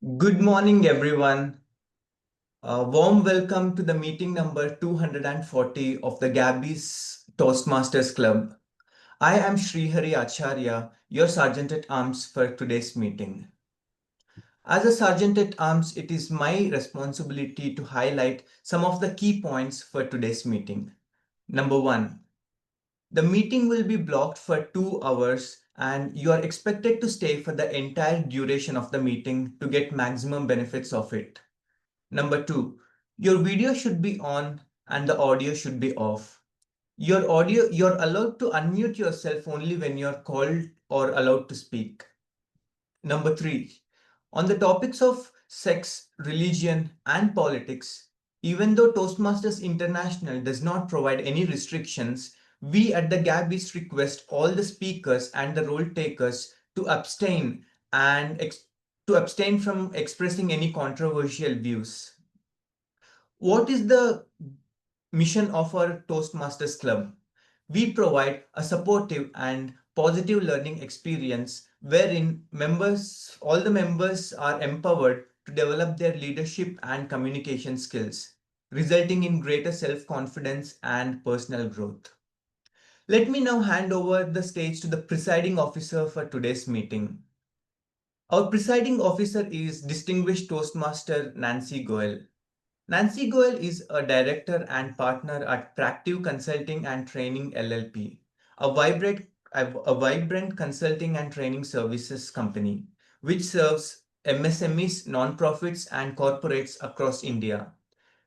Good morning, everyone. A warm welcome to the meeting number 240 of the Gabbys Toastmasters Club. I am Sreehari Acharya, your Sergeant at Arms for today's meeting. As a Sergeant at Arms, it is my responsibility to highlight some of the key points for today's meeting. Number one, the meeting will be blocked for 2 hours and you are expected to stay for the entire duration of the meeting to get maximum benefits of it. Number two, your video should be on and the audio should be off. You're allowed to unmute yourself only when you're called or allowed to speak. Number three, on the topics of sex, religion, and politics, even though Toastmasters International does not provide any restrictions, we at the Gabbys request all the speakers and the role takers to abstain from expressing any controversial views. What is the mission of our Toastmasters Club? We provide a supportive and positive learning experience wherein all the members are empowered to develop their leadership and communication skills, resulting in greater self-confidence and personal growth. Let me now hand over the stage to the presiding officer for today's meeting. Our presiding officer is Distinguished Toastmaster Nancy Goel. Nancy Goel is a director and partner at Practive Consulting and Training LLP, a vibrant consulting and training services company, which serves MSMEs, nonprofits, and corporates across India.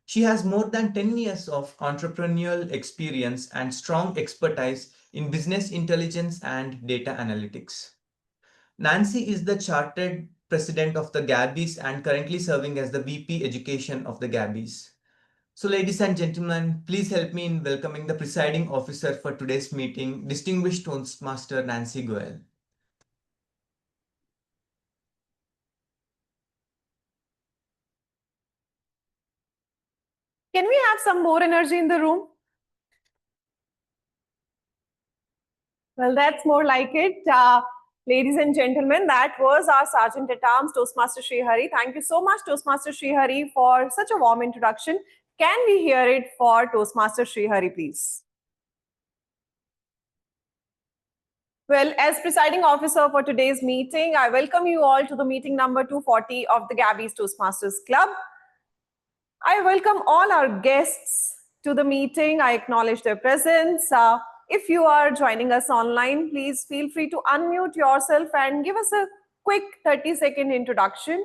She has more than 10 years of entrepreneurial experience and strong expertise in business intelligence and data analytics. Nancy is the chartered president of the Gabbys and currently serving as the VP Education of the Gabbys. So ladies and gentlemen, please help me in welcoming the presiding officer for today's meeting, Distinguished Toastmaster Nancy Goel. Can we have some more energy in the room? Well, that's more like it. Ladies and gentlemen, that was our Sergeant at Arms, Toastmaster Sreehari. Thank you so much, Toastmaster Sreehari, for such a warm introduction. Can we hear it for Toastmaster Sreehari, please? Well, as presiding officer for today's meeting, I welcome you all to the meeting number 240 of the Gabbys Toastmasters Club. I welcome all our guests to the meeting. I acknowledge their presence. If you are joining us online, please feel free to unmute yourself and give us a quick 30-second introduction.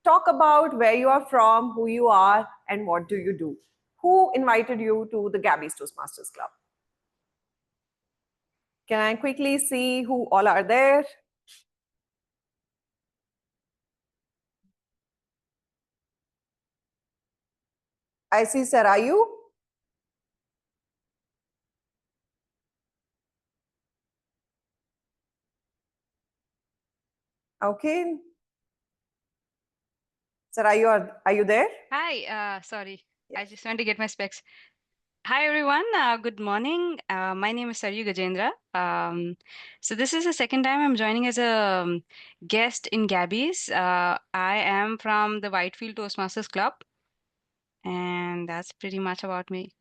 Talk about where you are from, who you are, and what do you do. Who invited you to the Gabbys Toastmasters Club? Can I quickly see who all are there? I see Sarayu. Okay. Sarayu, are you there? Hi, sorry. Yes. I just went to get my specs. Hi, everyone. Good morning. My name is Saryu Gajendra. So this is the second time I'm joining as a guest in Gabbys. I am from the Whitefield Toastmasters Club. And that's pretty much about me.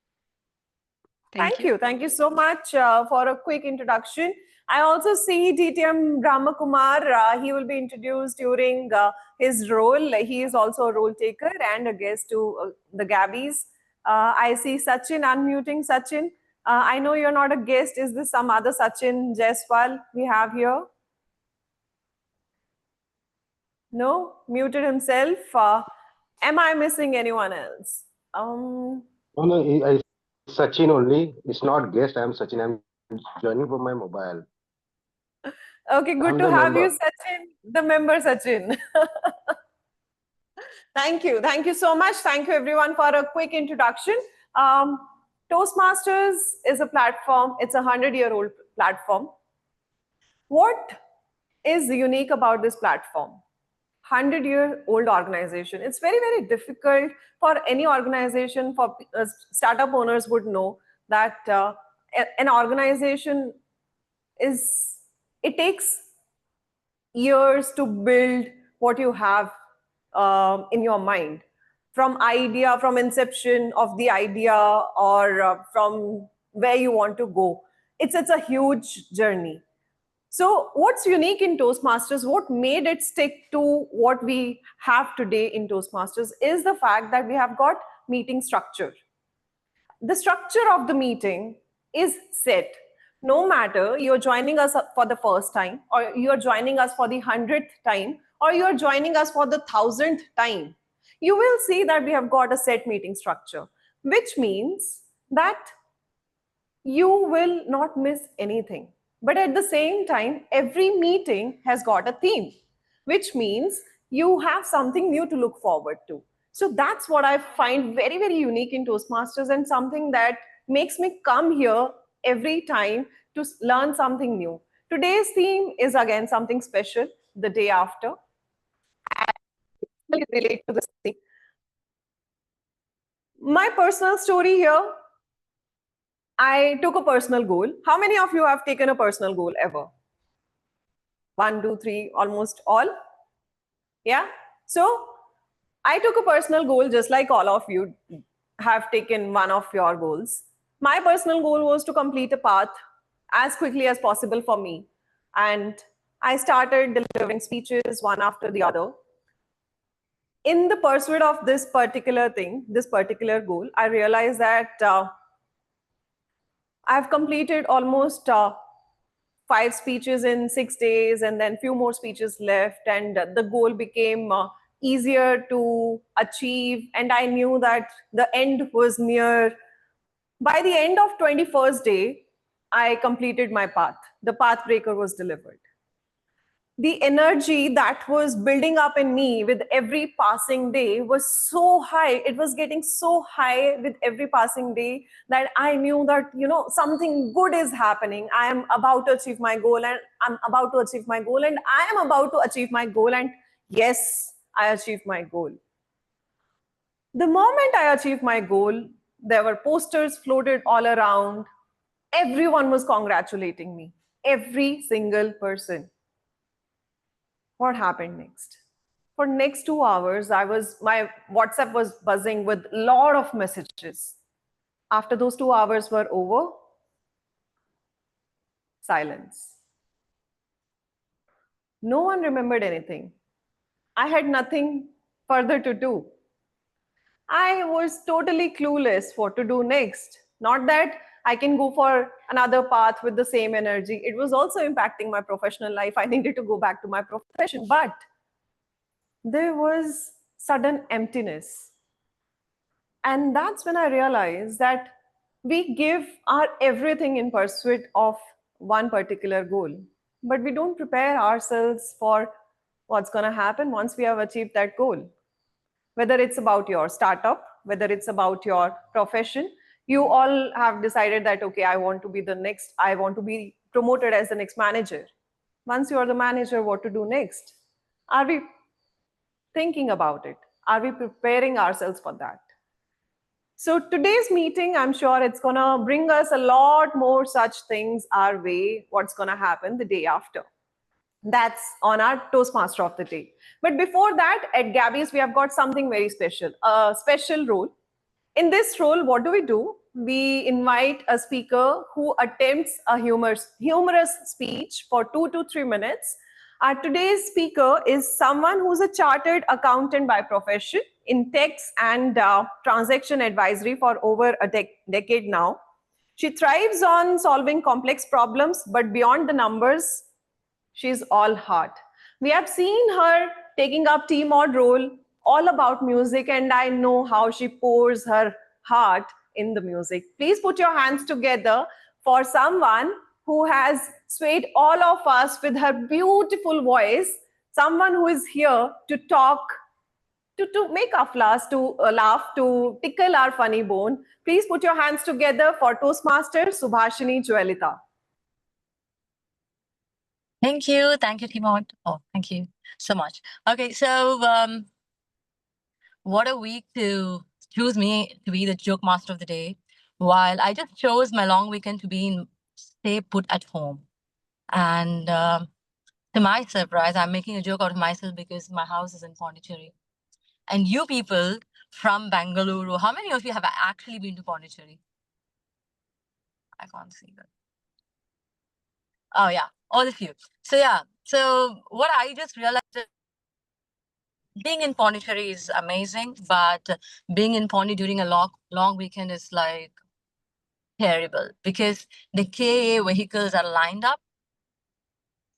Thank you. Thank you so much for a quick introduction. I also see DTM Brahmakumar. He will be introduced during his role. He is also a role taker and a guest to the Gabbys. I see Sachin unmuting. Sachin, I know you're not a guest. Is this some other Sachin Jaiswal we have here? No? Muted himself. Am I missing anyone else? No, Sachin only. It's not guest. I'm Sachin. I'm joining from my mobile. Okay, good to have you, Sachin. The member, Sachin. Thank you. Thank you so much. Thank you, everyone, for a quick introduction. Toastmasters is a platform. It's a 100-year-old platform. What is unique about this platform? 100-year-old organization. It's very, very difficult for any organization, for startup owners would know that an organization it takes years to build what you have in your mind, from inception of the idea, or from where you want to go. It's a huge journey. So what's unique in Toastmasters, what made it stick to what we have today in Toastmasters, is the fact that we have got meeting structure. The structure of the meeting is set. No matter you're joining us for the first time, or you're joining us for the 100th time, or you're joining us for the 1000th time, you will see that we have got a set meeting structure, which means that you will not miss anything. But at the same time, every meeting has got a theme, which means you have something new to look forward to. So that's what I find very, very unique in Toastmasters, and something that makes me come here every time to learn something new. Today's theme is again something special, the day after. I relate to this thing. My personal story here, I took a personal goal. How many of you have taken a personal goal ever? 1, 2, 3, almost all. Yeah. So I took a personal goal just like all of you have taken one of your goals. My personal goal was to complete a path as quickly as possible for me. And I started delivering speeches one after the other. In the pursuit of this particular thing, this particular goal, I realized that I've completed almost 5 speeches in 6 days, and then few more speeches left, and the goal became easier to achieve, and I knew that the end was near. By the end of 21st day, I completed my path. The path breaker was delivered. The energy that was building up in me with every passing day was so high. It was getting so high with every passing day that I knew that, something good is happening. I am about to achieve my goal, and I'm about to achieve my goal, and I am about to achieve my goal. And yes, I achieved my goal. The moment I achieved my goal, there were posters floated all around. Everyone was congratulating me. Every single person. What happened next? For next 2 hours, my WhatsApp was buzzing with a lot of messages. After those 2 hours were over, silence. No one remembered anything. I had nothing further to do. I was totally clueless what to do next. Not that I can go for another path with the same energy. It was also impacting my professional life. I needed to go back to my profession. But there was sudden emptiness. And that's when I realized that we give our everything in pursuit of one particular goal, but we don't prepare ourselves for what's going to happen once we have achieved that goal. Whether it's about your startup, whether it's about your profession, you all have decided that, okay, I want to be promoted as the next manager. Once you are the manager, what to do next? Are we thinking about it? Are we preparing ourselves for that? So today's meeting, I'm sure it's going to bring us a lot more such things our way, what's going to happen the day after. That's on our Toastmaster of the day. But before that, at Gabbys, we have got something very special, a special role. In this role, what do? We invite a speaker who attempts a humorous speech for 2 to 3 minutes. Our today's speaker is someone who's a chartered accountant by profession in tax and transaction advisory for over a decade now. She thrives on solving complex problems, but beyond the numbers, she's all heart. We have seen her taking up TMOD role, all about music, and I know how she pours her heart in the music. Please put your hands together for someone who has swayed all of us with her beautiful voice, someone who is here to talk, to make us laugh, to tickle our funny bone. Please put your hands together for Toastmaster Shubhashini Jewelita. Thank you, TMOD. Oh, thank you so much. Okay, so what a week to choose me to be the joke master of the day, while I just chose my long weekend to stay put at home. And to my surprise, I'm making a joke out of myself because my house is in Pondicherry. And you people from Bengaluru, how many of you have actually been to Pondicherry? I can't see that. Oh yeah, all of you. So yeah, so what I just realized is being in Pondicherry is amazing, but being in Pondi during a long weekend is like terrible because the KA vehicles are lined up.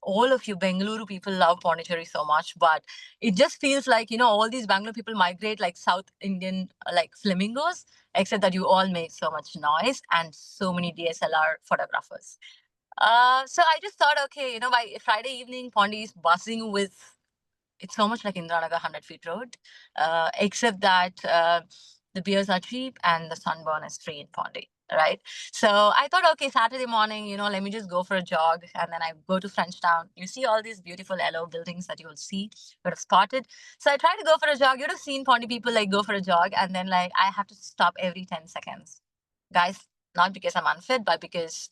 All of you Bengaluru people love Pondicherry so much, but it just feels like, you know, all these Bangalore people migrate like South Indian, like flamingos, except that you all make so much noise and so many DSLR photographers. So I just thought, okay, you know, by Friday evening, Pondi is buzzing with, it's so much like Indiranagar 100 feet road, except that the beers are cheap and the sunburn is free in Pondi, right? So I thought, okay, Saturday morning, you know, let me just go for a jog. And then I go to French Town. You see all these beautiful yellow buildings that you will see, you would have spotted. So I tried to go for a jog. You would have seen Pondi people like go for a jog. And then like I have to stop every 10 seconds. Guys, not because I'm unfit, but because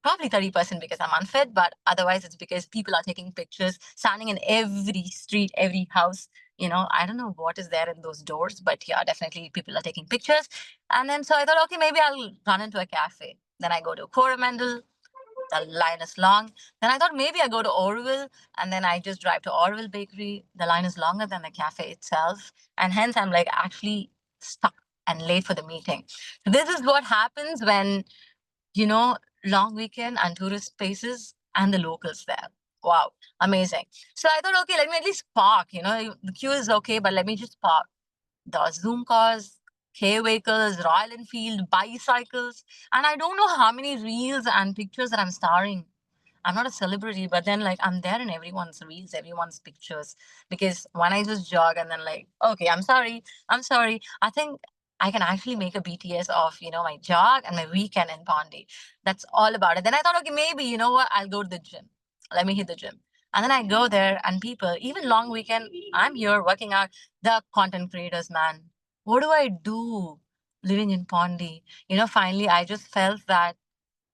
probably 30% because I'm unfit, but otherwise it's because people are taking pictures, standing in every street, every house. You know, I don't know what is there in those doors, but yeah, definitely people are taking pictures. And then so I thought, okay, maybe I'll run into a cafe. Then I go to Coromandel, the line is long. Then I thought maybe I go to Orville and then I just drive to Orville Bakery. The line is longer than the cafe itself. And hence I'm like actually stuck and late for the meeting. So this is what happens when, you know, long weekend and tourist places and the locals there. Wow, amazing. So I thought, okay, let me at least park. You know, the queue is okay, but let me just park. The Zoom cars, K vehicles, Royal Enfield, bicycles, and I don't know how many reels and pictures that I'm starring. I'm not a celebrity, but then like I'm there in everyone's reels, everyone's pictures. Because when I just jog and then like, okay, I'm sorry. I think I can actually make a BTS of, you know, my jog and my weekend in Pondi. That's all about it. Then I thought, okay, maybe, you know what, I'll go to the gym. Let me hit the gym. And then I go there and people, even long weekend, I'm here working out. The content creators, man. What do I do living in Pondi? You know, finally, I just felt that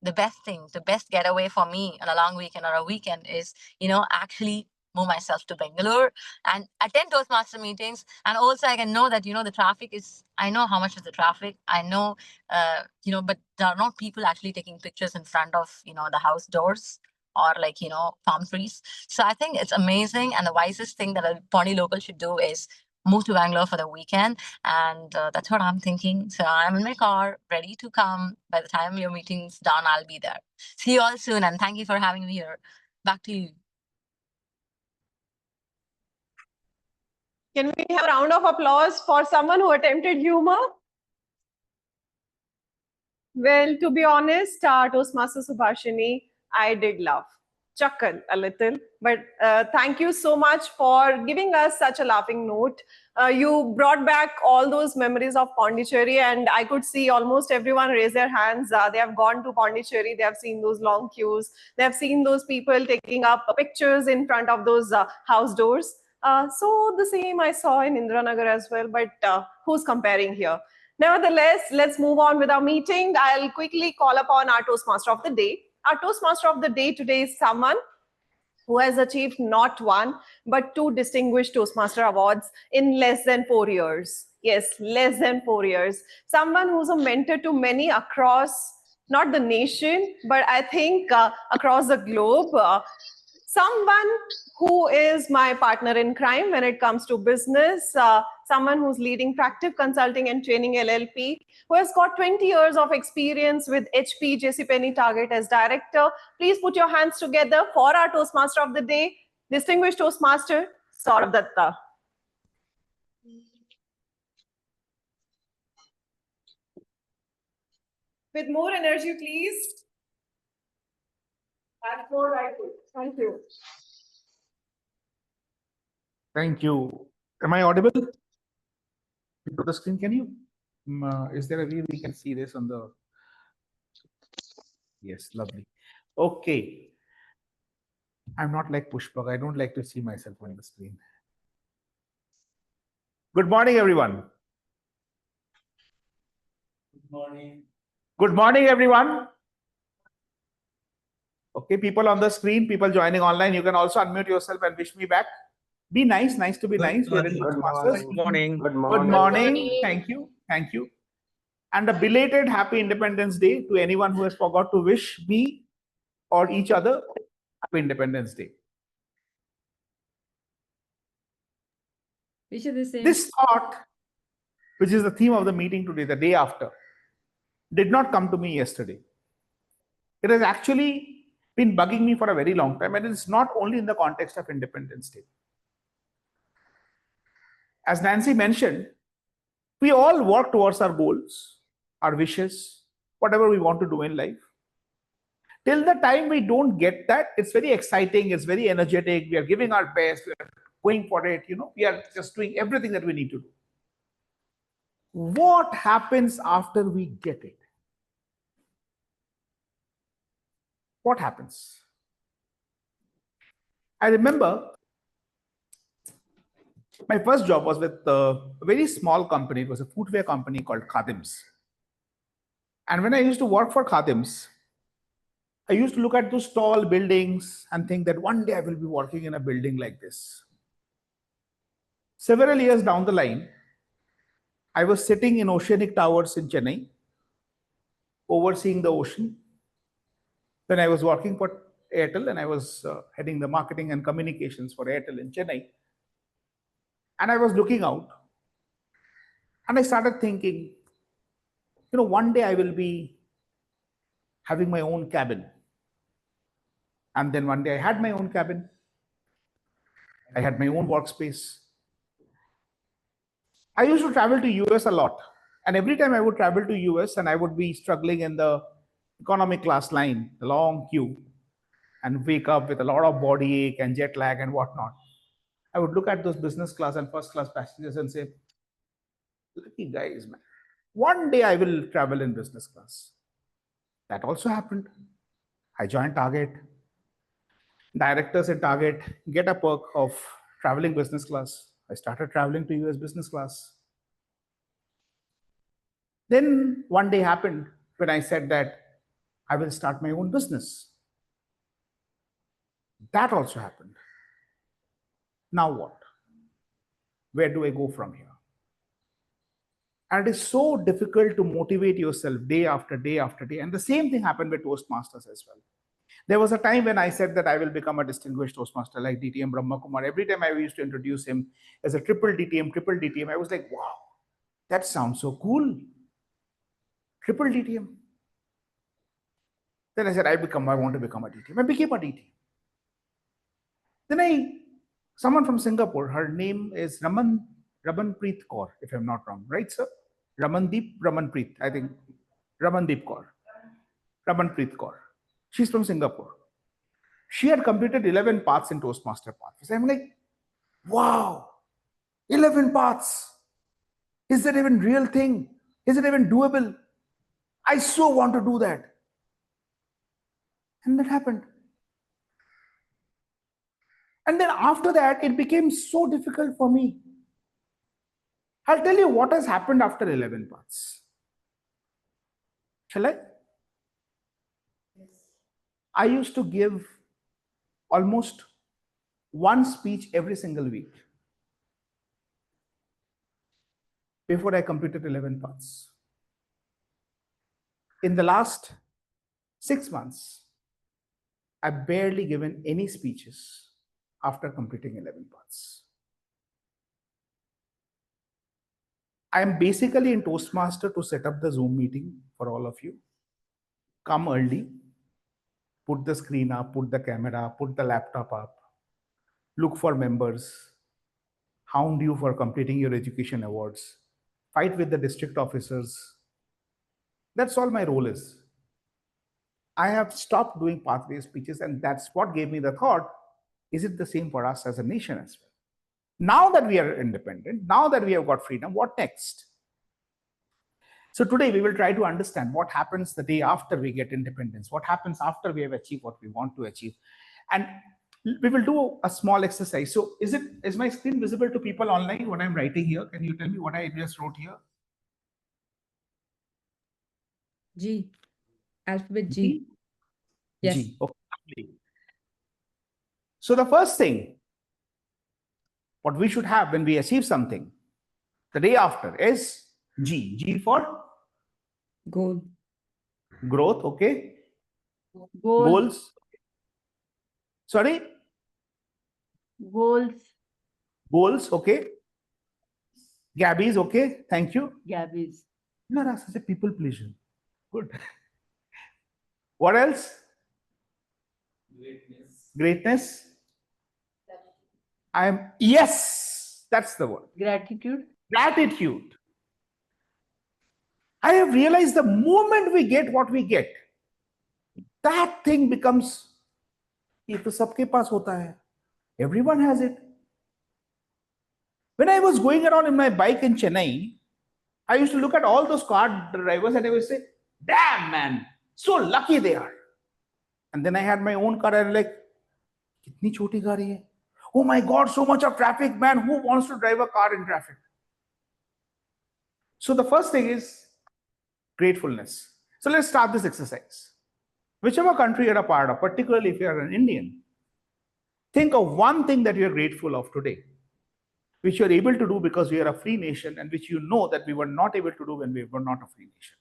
the best thing, the best getaway for me on a long weekend or a weekend is, you know, actually move myself to Bangalore and attend Toastmaster meetings. And also I can know that, you know, the traffic is, I know how much is the traffic. I know, you know, but there are not people actually taking pictures in front of, you know, the house doors or like, you know, palm trees. So I think it's amazing. And the wisest thing that a Pondi local should do is move to Bangalore for the weekend. And that's what I'm thinking. So I'm in my car, ready to come. By the time your meeting's done, I'll be there. See you all soon. And thank you for having me here. Back to you. Can we have a round of applause for someone who attempted humor? Well, to be honest, Toastmaster Shubhashini, I did laugh. Chuckle a little, but thank you so much for giving us such a laughing note. You brought back all those memories of Pondicherry, and I could see almost everyone raise their hands. They have gone to Pondicherry, they have seen those long queues, they have seen those people taking up pictures in front of those house doors. So the same I saw in Indiranagar as well, but who's comparing here? Nevertheless, let's move on with our meeting. I'll quickly call upon our Toastmaster of the day. Our Toastmaster of the day today is someone who has achieved not one, but 2 distinguished Toastmaster awards in less than 4 years. Yes, less than 4 years. Someone who's a mentor to many across, not the nation, but I think across the globe. Someone who is my partner in crime when it comes to business, someone who's leading Practive Consulting and Training LLP, who has got 20 years of experience with HP, JCPenney, Target as director. Please put your hands together for our Toastmaster of the day, distinguished Toastmaster, Sourav Dutta. With more energy, please. That's more right. Thank you. Thank you. Am I audible? To the screen, can you? Is there a way we can see this on the? Yes, lovely. Okay. I'm not like Pushpak. I don't like to see myself on the screen. Good morning, everyone. Good morning. Good morning, everyone. Okay, people on the screen, people joining online, you can also unmute yourself and wish me back. Be nice. Nice to be Good nice. We're in morning. Toastmasters. Good morning. Good Good morning. morning. Thank you. Thank you. And a belated Happy Independence Day to anyone who has forgot to wish me or each other Happy Independence Day. Wish you the same. This thought, which is the theme of the meeting today, the day after, did not come to me yesterday. It has actually been bugging me for a very long time, and it's not only in the context of Independence Day. As Nancy mentioned, we all work towards our goals, our wishes, whatever we want to do in life. Till the time we don't get that, it's very exciting, it's very energetic, we are giving our best, we are going for it, we are just doing everything that we need to do. What happens after we get it? What happens? I remember my first job was with a very small company. It was a footwear company called Khadims. And when I used to work for Khadims, I used to look at those tall buildings and think that one day I will be working in a building like this. Several years down the line, I was sitting in Oceanic Towers in Chennai, overseeing the ocean. Then I was working for Airtel, and I was heading the marketing and communications for Airtel in Chennai. And I was looking out, and I started thinking, one day I will be having my own cabin. And then one day I had my own cabin. I had my own workspace. I used to travel to US a lot. And every time I would travel to US and I would be struggling in the economy class line, the long queue, and wake up with a lot of body ache and jet lag and whatnot, I would look at those business class and first class passengers and say, lucky guys, man. One day I will travel in business class. That also happened. I joined Target. Directors at Target get a perk of traveling business class. I started traveling to US business class. Then one day happened when I said that I will start my own business. That also happened. Now what? Where do I go from here? And it is so difficult to motivate yourself day after day after day. And the same thing happened with Toastmasters as well. There was a time when I said that I will become a distinguished Toastmaster like DTM Brahmakumar. Every time I used to introduce him as a triple DTM, I was like, wow, that sounds so cool. Triple DTM. Then I said, I want to become a DTM. I became a DTM. Then someone from Singapore, her name is Ramanpreet Kaur, if I'm not wrong, right, sir? Ramanpreet, I think. Ramanpreet Kaur. She's from Singapore. She had completed 11 paths in Toastmaster paths. I'm like, wow, 11 paths. Is that even real thing? Is it even doable? I so want to do that. And that happened. And then after that, it became so difficult for me. I'll tell you what has happened after 11 paths. Shall I? Yes. I used to give almost one speech every single week before I completed 11 paths. In the last 6 months, I've barely given any speeches after completing 11 paths. I am basically in Toastmaster to set up the Zoom meeting for all of you. Come early, put the screen up, put the camera, put the laptop up, look for members, hound you for completing your education awards, fight with the district officers. That's all my role is. I have stopped doing pathway speeches, and that's what gave me the thought, is it the same for us as a nation as well? Now that we are independent, now that we have got freedom, what next? So today we will try to understand what happens the day after we get independence, what happens after we have achieved what we want to achieve. And we will do a small exercise. So is my screen visible to people online, what I'm writing here? Can you tell me what I just wrote here? G. Alphabet G. Yes. G. Okay. So the first thing what we should have when we achieve something. The day after is G. G for Goal. growth, okay? Goal. Goals. Sorry? Goals. Goals, okay? Gabbys, okay? Thank you. Gabbys. You are such a people pleaser. Good. What else? Greatness. Yes, that's the word. Gratitude. Gratitude. I have realized the moment we get what we get, that thing becomes, ये तो सबके पास होता है. Everyone has it. When I was going around in my bike in Chennai, I used to look at all those car drivers and I would say, damn man, so lucky they are. And then I had my own car and like, kitni choti gaadi hai. Oh my God, so much of traffic, man. Who wants to drive a car in traffic? So the first thing is gratefulness. So let's start this exercise. Whichever country you're a part of, particularly if you're an Indian, think of one thing that you're grateful of today, which you're able to do because we are a free nation and which you know that we were not able to do when we were not a free nation.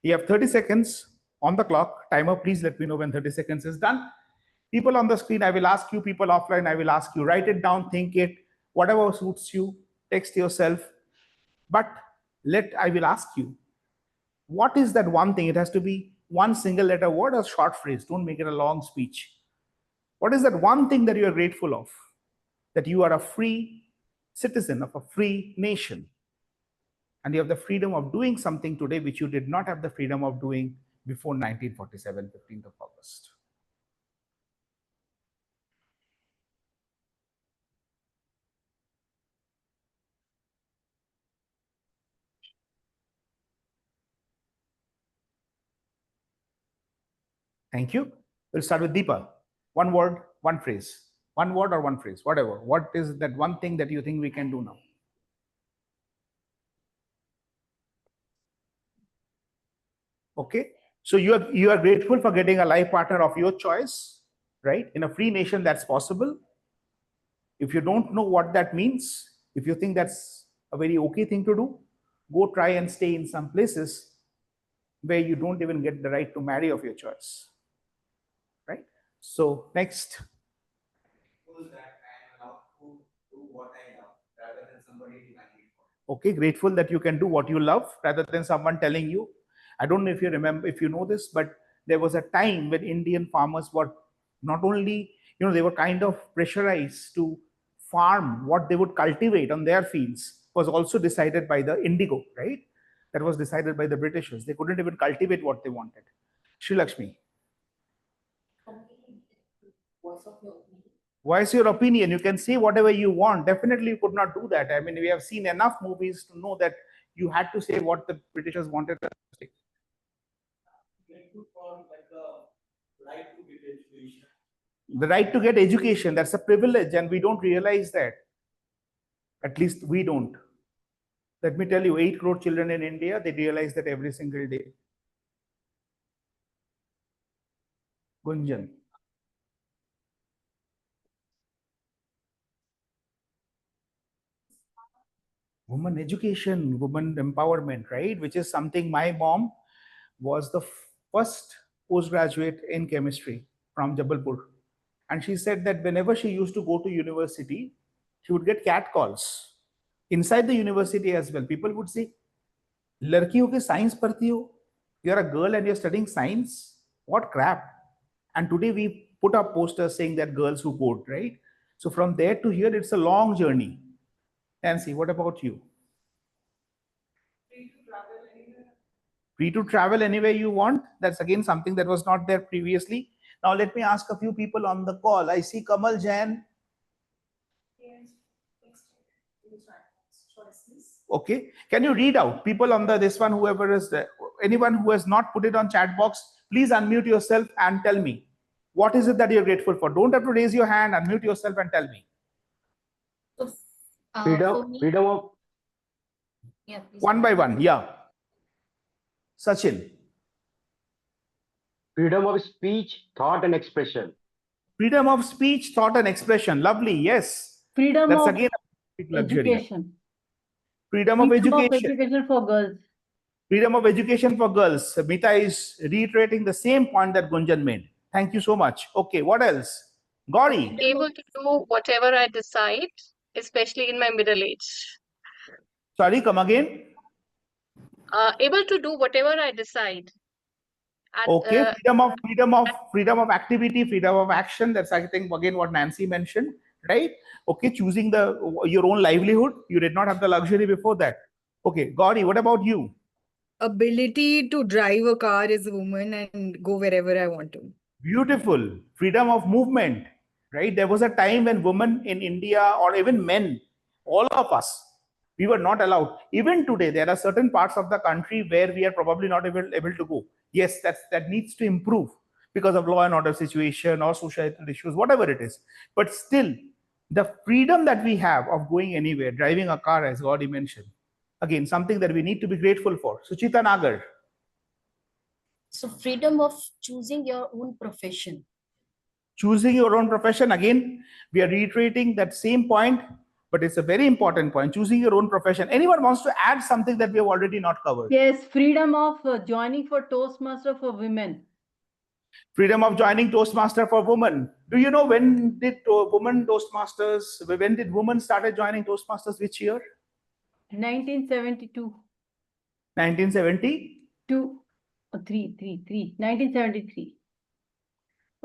You have 30 seconds on the clock. Timer, please let me know when 30 seconds is done. People on the screen, I will ask you. People offline, I will ask you. Write it down, think it, whatever suits you, text yourself. But I will ask you, what is that one thing? It has to be one single letter word or short phrase. Don't make it a long speech. What is that one thing that you are grateful of? That you are a free citizen of a free nation. And you have the freedom of doing something today which you did not have the freedom of doing before 1947, 15th of August. Thank you. We'll start with Deepa. One word, one phrase. One word or one phrase, whatever. What is that one thing that you think we can do now? Okay. So you are grateful for getting a life partner of your choice, right? In a free nation, that's possible. If you don't know what that means, if you think that's a very okay thing to do, go try and stay in some places where you don't even get the right to marry of your choice. Right? So next. Okay, grateful that you can do what you love rather than someone telling you. I don't know if you remember, if you know this, but there was a time when Indian farmers were not only, they were kind of pressurized to farm what they would cultivate on their fields was also decided by the indigo, right? That was decided by the Britishers. They couldn't even cultivate what they wanted. Sri Lakshmi. Voice your opinion. You can say whatever you want. Definitely you could not do that. I mean, we have seen enough movies to know that you had to say what the Britishers wanted to say. The right to get education, that's a privilege, and we don't realize that. At least we don't. Let me tell you, 8 crore children in India, they realize that every single day. Gunjan. Women education, women empowerment, right? Which is something my mom was the first postgraduate in chemistry from Jabalpur. And she said that whenever she used to go to university, she would get catcalls. Inside the university as well, people would say, "Larki ho ke science padhti ho? You're a girl and you're studying science? What crap." And today we put up posters saying that girls who code, right? So from there to here, it's a long journey. Nancy, what about you? Free to travel anywhere you want. That's again something that was not there previously. Now let me ask a few people on the call. I see Kamal Jain. Okay, can you read out? People on this one, whoever is there, anyone who has not put it on chat box, please unmute yourself and tell me. What is it that you're grateful for? Don't have to raise your hand, unmute yourself and tell me. Freedom of... Yeah, one by one, yeah. Sachin. Freedom of speech, thought and expression. Freedom of speech, thought and expression. Lovely, yes. Freedom That's of again a big luxury. education. Freedom of Freedom of education. education for girls. Freedom of education for girls. Mita is reiterating the same point that Gunjan made. Thank you so much. Okay, what else? Gauri. Able to do whatever I decide, especially in my middle age. Sorry, come again. Able to do whatever I decide. Okay, freedom of activity, freedom of action. That's I think again what Nancy mentioned, right? Okay, choosing your own livelihood. You did not have the luxury before that. Okay, Gauri, what about you? Ability to drive a car as a woman and go wherever I want to. Beautiful. Freedom of movement, right? There was a time when women in India or even men, all of us, we were not allowed. Even today, there are certain parts of the country where we are probably not able to go. Yes, that needs to improve because of law and order situation or societal issues, whatever it is. But still, the freedom that we have of going anywhere, driving a car, as Gauri mentioned, again, something that we need to be grateful for. Suchita, Nagar. So freedom of choosing your own profession. Choosing your own profession, again, we are reiterating that same point, but it's a very important point. Choosing your own profession. Anyone wants to add something that we have already not covered? Yes, freedom of joining for Toastmaster for women. Freedom of joining Toastmaster for women. Do you know when did women Toastmasters, when did women started joining Toastmasters, which year? 1972. 1970? 1973.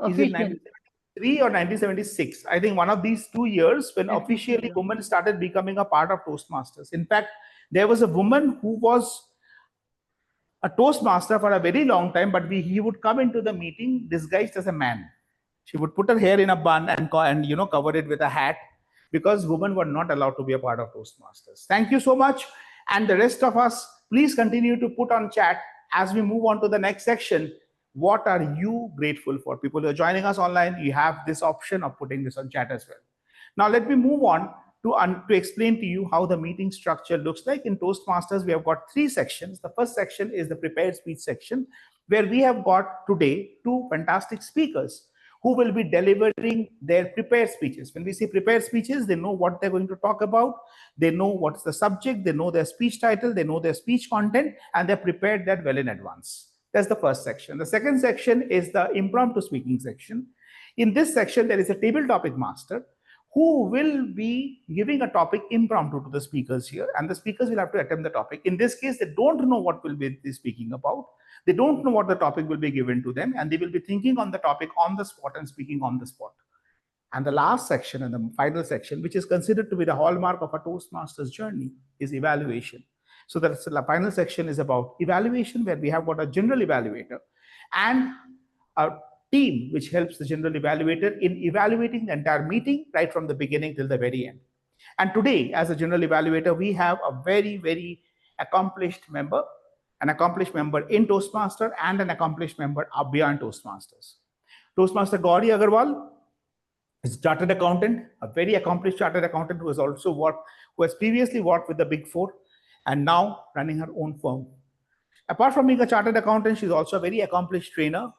Is it 1973 or 1976? I think one of these 2 years when officially women started becoming a part of Toastmasters. In fact, there was a woman who was a Toastmaster for a very long time, but he would come into the meeting disguised as a man. She would put her hair in a bun and cover it with a hat because women were not allowed to be a part of Toastmasters. Thank you so much. And the rest of us, please continue to put on chat as we move on to the next section. What are you grateful for? People who are joining us online, you have this option of putting this on chat as well. Now, let me move on to explain to you how the meeting structure looks like. In Toastmasters, we have got 3 sections. The first section is the prepared speech section, where we have got today 2 fantastic speakers who will be delivering their prepared speeches. When we say prepared speeches, they know what they're going to talk about. They know what's the subject. They know their speech title. They know their speech content, and they're prepared that well in advance. That's the first section. The second section is the impromptu speaking section. In this section, there is a table topic master who will be giving a topic impromptu to the speakers here, and the speakers will have to attempt the topic. In this case, they don't know what will be speaking about. They don't know what the topic will be given to them, and they will be thinking on the topic on the spot and speaking on the spot. And the last section and the final section, which is considered to be the hallmark of a Toastmasters journey, is evaluation. So the final section is about evaluation, where we have got a general evaluator and a team which helps the general evaluator in evaluating the entire meeting right from the beginning till the very end. And today, as a general evaluator, we have a very, very accomplished member, an accomplished member in Toastmaster and an accomplished member beyond Toastmasters. Toastmaster Gauri Agrawal is a chartered accountant, a very accomplished chartered accountant who has previously worked with the Big Four and now running her own firm. Apart from being a chartered accountant, she's also a very accomplished trainer,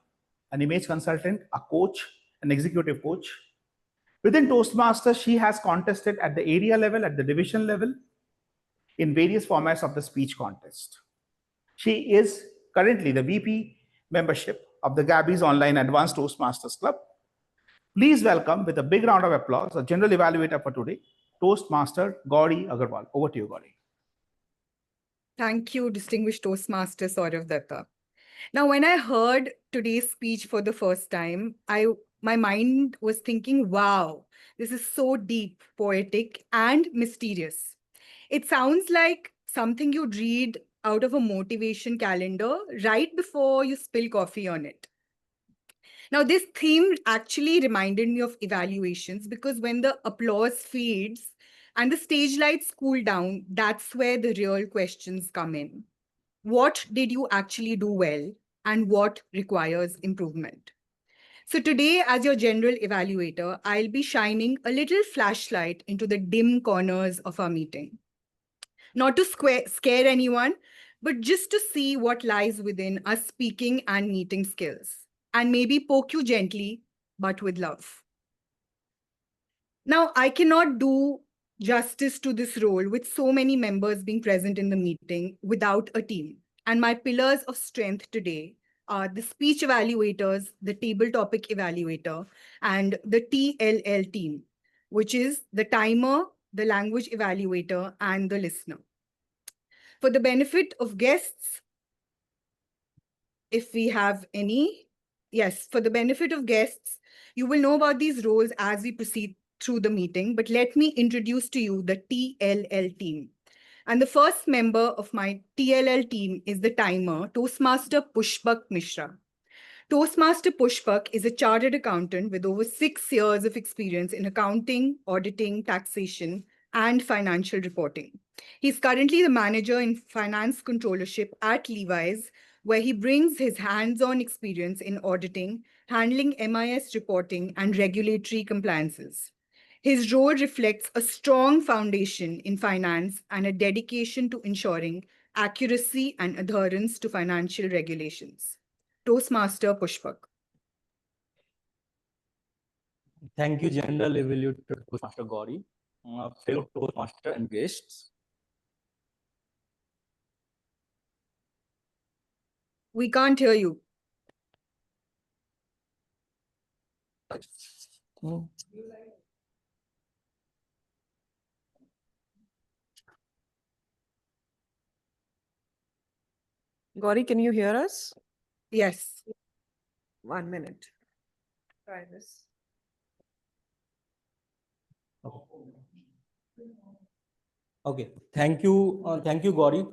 an image consultant, a coach, an executive coach. Within Toastmasters, she has contested at the area level, at the division level, in various formats of the speech contest. She is currently the VP membership of the Gabbys Online Advanced Toastmasters Club. Please welcome, with a big round of applause, a general evaluator for today, Toastmaster Gauri Agrawal. Over to you, Gauri. Thank you, distinguished Toastmaster Sourav Dutta. Now, when I heard today's speech for the first time, my mind was thinking, wow, this is so deep, poetic, and mysterious. It sounds like something you'd read out of a motivation calendar right before you spill coffee on it. Now, this theme actually reminded me of evaluations, because when the applause fades and the stage lights cool down, that's where the real questions come in. What did you actually do well, and what requires improvement? So today, as your general evaluator, I'll be shining a little flashlight into the dim corners of our meeting. Not to scare anyone, but just to see what lies within us speaking and meeting skills, and maybe poke you gently, but with love. Now, I cannot do justice to this role with so many members being present in the meeting without a team. And my pillars of strength today are the speech evaluators, the table topic evaluator, and the TLL team, which is the timer, the language evaluator, and the listener. For the benefit of guests, if we have any, yes, for the benefit of guests, you will know about these roles as we proceed through the meeting, but let me introduce to you the TLL team. And the first member of my TLL team is the timer, Toastmaster Pushpak Mishra. Toastmaster Pushpak is a chartered accountant with over 6 years of experience in accounting, auditing, taxation, and financial reporting. He's currently the manager in finance controllership at Levi's, where he brings his hands-on experience in auditing, handling MIS reporting, and regulatory compliances. His role reflects a strong foundation in finance and a dedication to ensuring accuracy and adherence to financial regulations. Toastmaster Pushpak. Thank you, General Evaluator Toastmaster Gauri, fellow Toastmaster and guests. We can't hear you. Gauri, can you hear us? Yes. 1 minute. Try this. Okay, thank you, Gauri,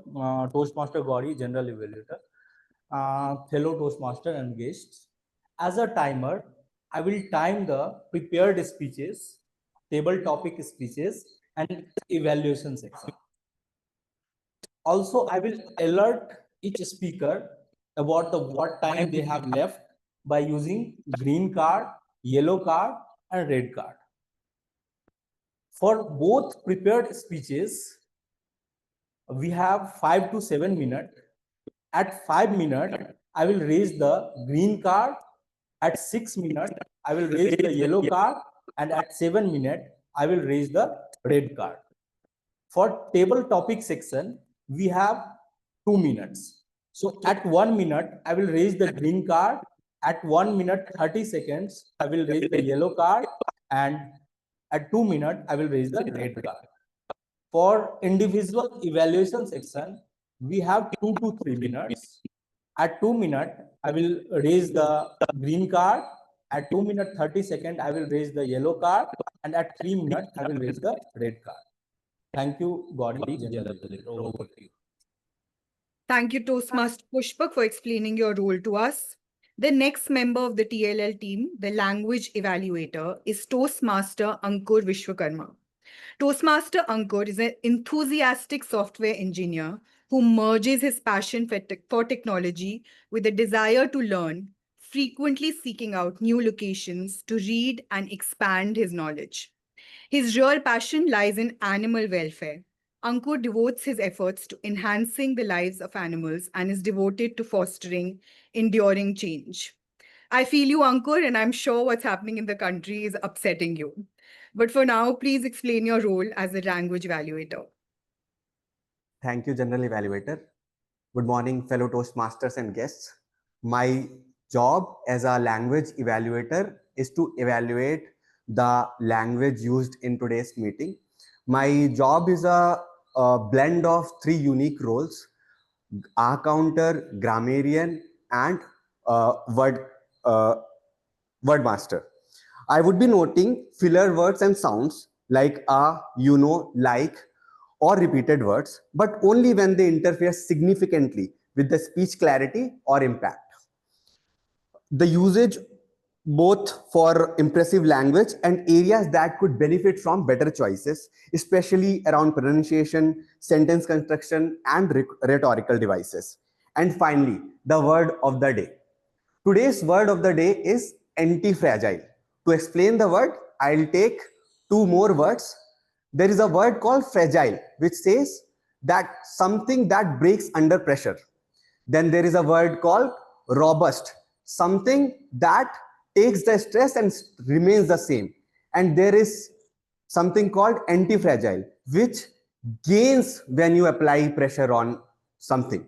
Toastmaster Gauri, General Evaluator, fellow Toastmaster and guests. As a timer, I will time the prepared speeches, table topic speeches, and evaluation section. Also, I will alert each speaker about what time they have left by using green card, yellow card, and red card. For both prepared speeches, we have 5 to 7 minutes. At 5 minutes, I will raise the green card. At 6 minutes, I will raise the yellow card. And at 7 minutes, I will raise the red card. For table topic section, we have 2 minutes. So at 1 minute, I will raise the green card. At 1 minute 30 seconds, I will raise the yellow card. And at 2 minutes, I will raise the red card. For individual evaluation section, we have 2 to 3 minutes. At 2 minutes, I will raise the green card. At 2 minutes 30 seconds, I will raise the yellow card. And at 3 minutes, I will raise the red card. Thank you, Gauri. Over to you. Thank you, Toastmaster Pushpak, for explaining your role to us. The next member of the TLL team, the language evaluator, is Toastmaster Ankur Vishwakarma. Toastmaster Ankur is an enthusiastic software engineer who merges his passion for technology with a desire to learn, frequently seeking out new locations to read and expand his knowledge. His real passion lies in animal welfare. Ankur devotes his efforts to enhancing the lives of animals and is devoted to fostering enduring change. I feel you, Ankur, and I'm sure what's happening in the country is upsetting you. But for now, please explain your role as a language evaluator. Thank you, General Evaluator. Good morning, fellow Toastmasters and guests. My job as a language evaluator is to evaluate the language used in today's meeting. My job is a blend of 3 unique roles: counter, grammarian, and wordmaster. I would be noting filler words and sounds like you know, like, or repeated words, but only when they interfere significantly with the speech clarity or impact. The usage both for impressive language and areas that could benefit from better choices, especially around pronunciation, sentence construction, and rhetorical devices. And finally, the word of the day. Today's word of the day is anti-fragile. To explain the word, I'll take 2 more words. There is a word called fragile, which says that something that breaks under pressure. Then there is a word called robust, something that takes the stress and remains the same. And there is something called anti-fragile, which gains when you apply pressure on something.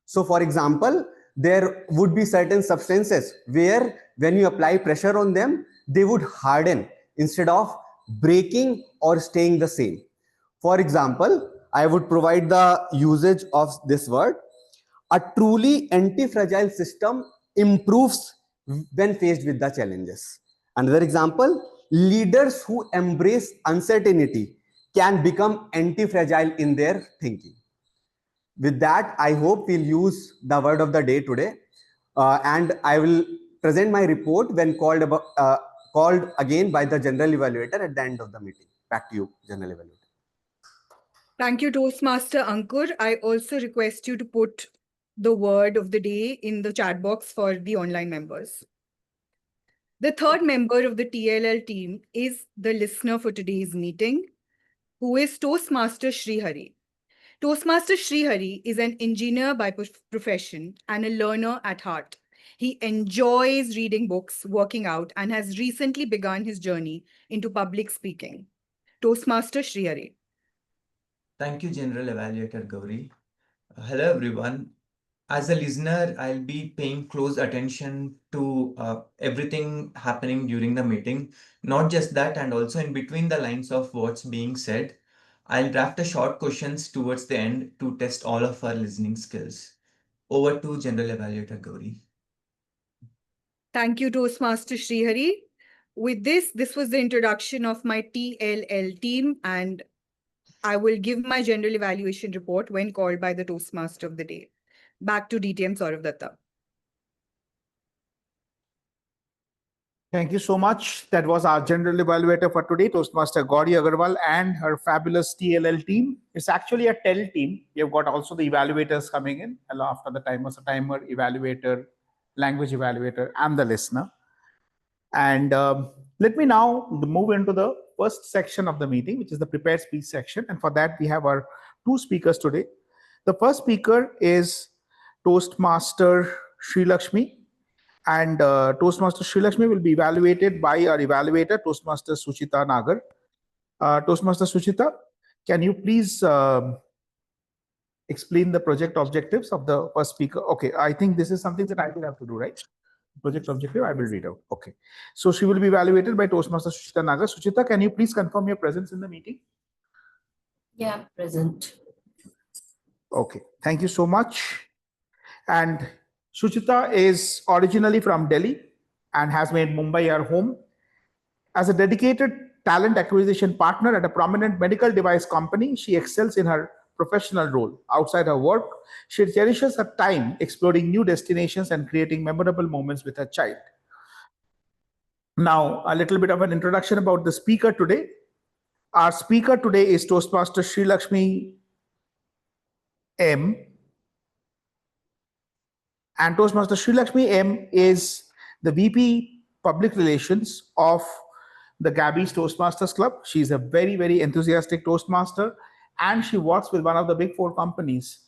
So for example, there would be certain substances where when you apply pressure on them, they would harden instead of breaking or staying the same. For example, I would provide the usage of this word. A truly anti-fragile system improves when faced with the challenges. Another example, leaders who embrace uncertainty can become anti-fragile in their thinking. With that, I hope we'll use the word of the day today. And I will present my report when called again by the general evaluator at the end of the meeting. Back to you, general evaluator. Thank you, Toastmaster Ankur. I also request you to put the word of the day in the chat box for the online members. The third member of the TLL team is the listener for today's meeting, who is Toastmaster Sreehari. Toastmaster Sreehari is an engineer by profession and a learner at heart. He enjoys reading books, working out, and has recently begun his journey into public speaking. Toastmaster Sreehari. Thank you, General Evaluator Gauri. Hello, everyone. As a listener, I'll be paying close attention to everything happening during the meeting. Not just that, and also in between the lines of what's being said, I'll draft a short questions towards the end to test all of our listening skills. Over to General Evaluator Gauri. Thank you, Toastmaster Sreehari. With this was the introduction of my TLL team, and I will give my general evaluation report when called by the Toastmaster of the day. Back to DTM Sourav Dutta. Thank you so much. That was our general evaluator for today, Toastmaster Gauri Agrawal and her fabulous TLL team. It's actually a TEL team. We have got also the evaluators coming in. After the timer, evaluator, language evaluator, and the listener. And let me now move into the first section of the meeting, which is the prepared speech section. And for that, we have our two speakers today. The first speaker is Toastmaster Sri Lakshmi. And Toastmaster Sri Lakshmi will be evaluated by our evaluator, Toastmaster Suchita Nagar. Toastmaster Suchita, can you please explain the project objectives of the first speaker? Okay, I think this is something that I will have to do, right? Project objective, I will read out. Okay. So she will be evaluated by Toastmaster Suchita Nagar. Suchita, can you please confirm your presence in the meeting? Yeah, present. Okay, thank you so much. And Suchita is originally from Delhi and has made Mumbai her home. As a dedicated talent acquisition partner at a prominent medical device company, she excels in her professional role. Outside her work, she cherishes her time exploring new destinations and creating memorable moments with her child. Now, a little bit of an introduction about the speaker today. Our speaker today is Toastmaster Sri Lakshmi M. And Toastmaster Sri Lakshmi M is the VP Public Relations of the Gabbys Toastmasters Club. She's a very, very enthusiastic Toastmaster, and she works with one of the big four companies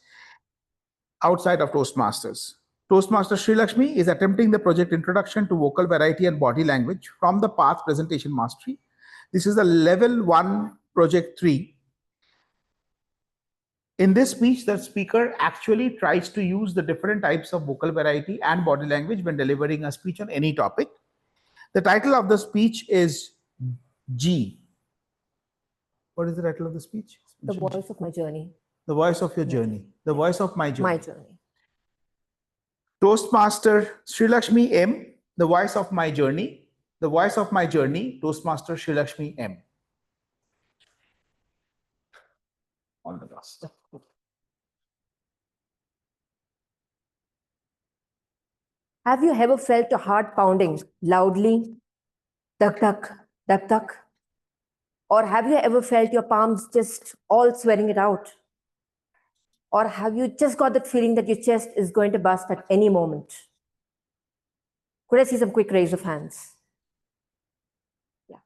outside of Toastmasters. Toastmaster Sri Lakshmi is attempting the project Introduction to Vocal Variety and Body Language from the Path Presentation Mastery. This is the Level 1 Project 3. In this speech, the speaker actually tries to use the different types of vocal variety and body language when delivering a speech on any topic. The title of the speech is G. What is the title of the speech? The voice of my journey. The voice of your journey. The voice of my journey. My journey. Toastmaster Sri Lakshmi M. The voice of my journey. The voice of my journey. Toastmaster Sri Lakshmi M. All the best. Have you ever felt a heart pounding loudly? Duck, duck, duck, duck. Or have you ever felt your palms just all sweating it out? Or have you just got that feeling that your chest is going to burst at any moment? Could I see some quick raise of hands? Yeah.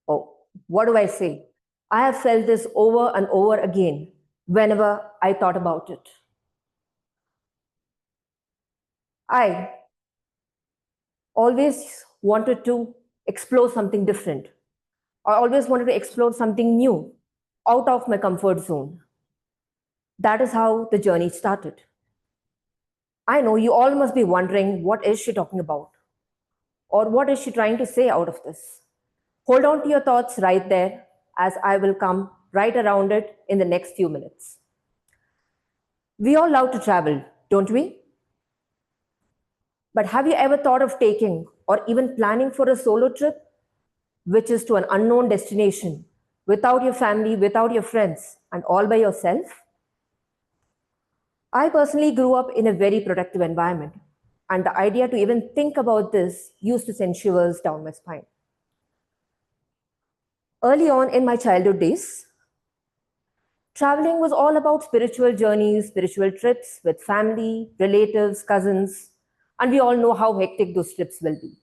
Oh, what do I say? I have felt this over and over again whenever I thought about it. I always wanted to explore something different. I always wanted to explore something new, out of my comfort zone. That is how the journey started. I know you all must be wondering, what is she talking about? Or what is she trying to say out of this? Hold on to your thoughts right there, as I will come right around it in the next few minutes. We all love to travel, don't we? But have you ever thought of taking or even planning for a solo trip, which is to an unknown destination, without your family, without your friends, and all by yourself? I personally grew up in a very protective environment, and the idea to even think about this used to send shivers down my spine. Early on in my childhood days, traveling was all about spiritual journeys, spiritual trips with family, relatives, cousins, and we all know how hectic those trips will be.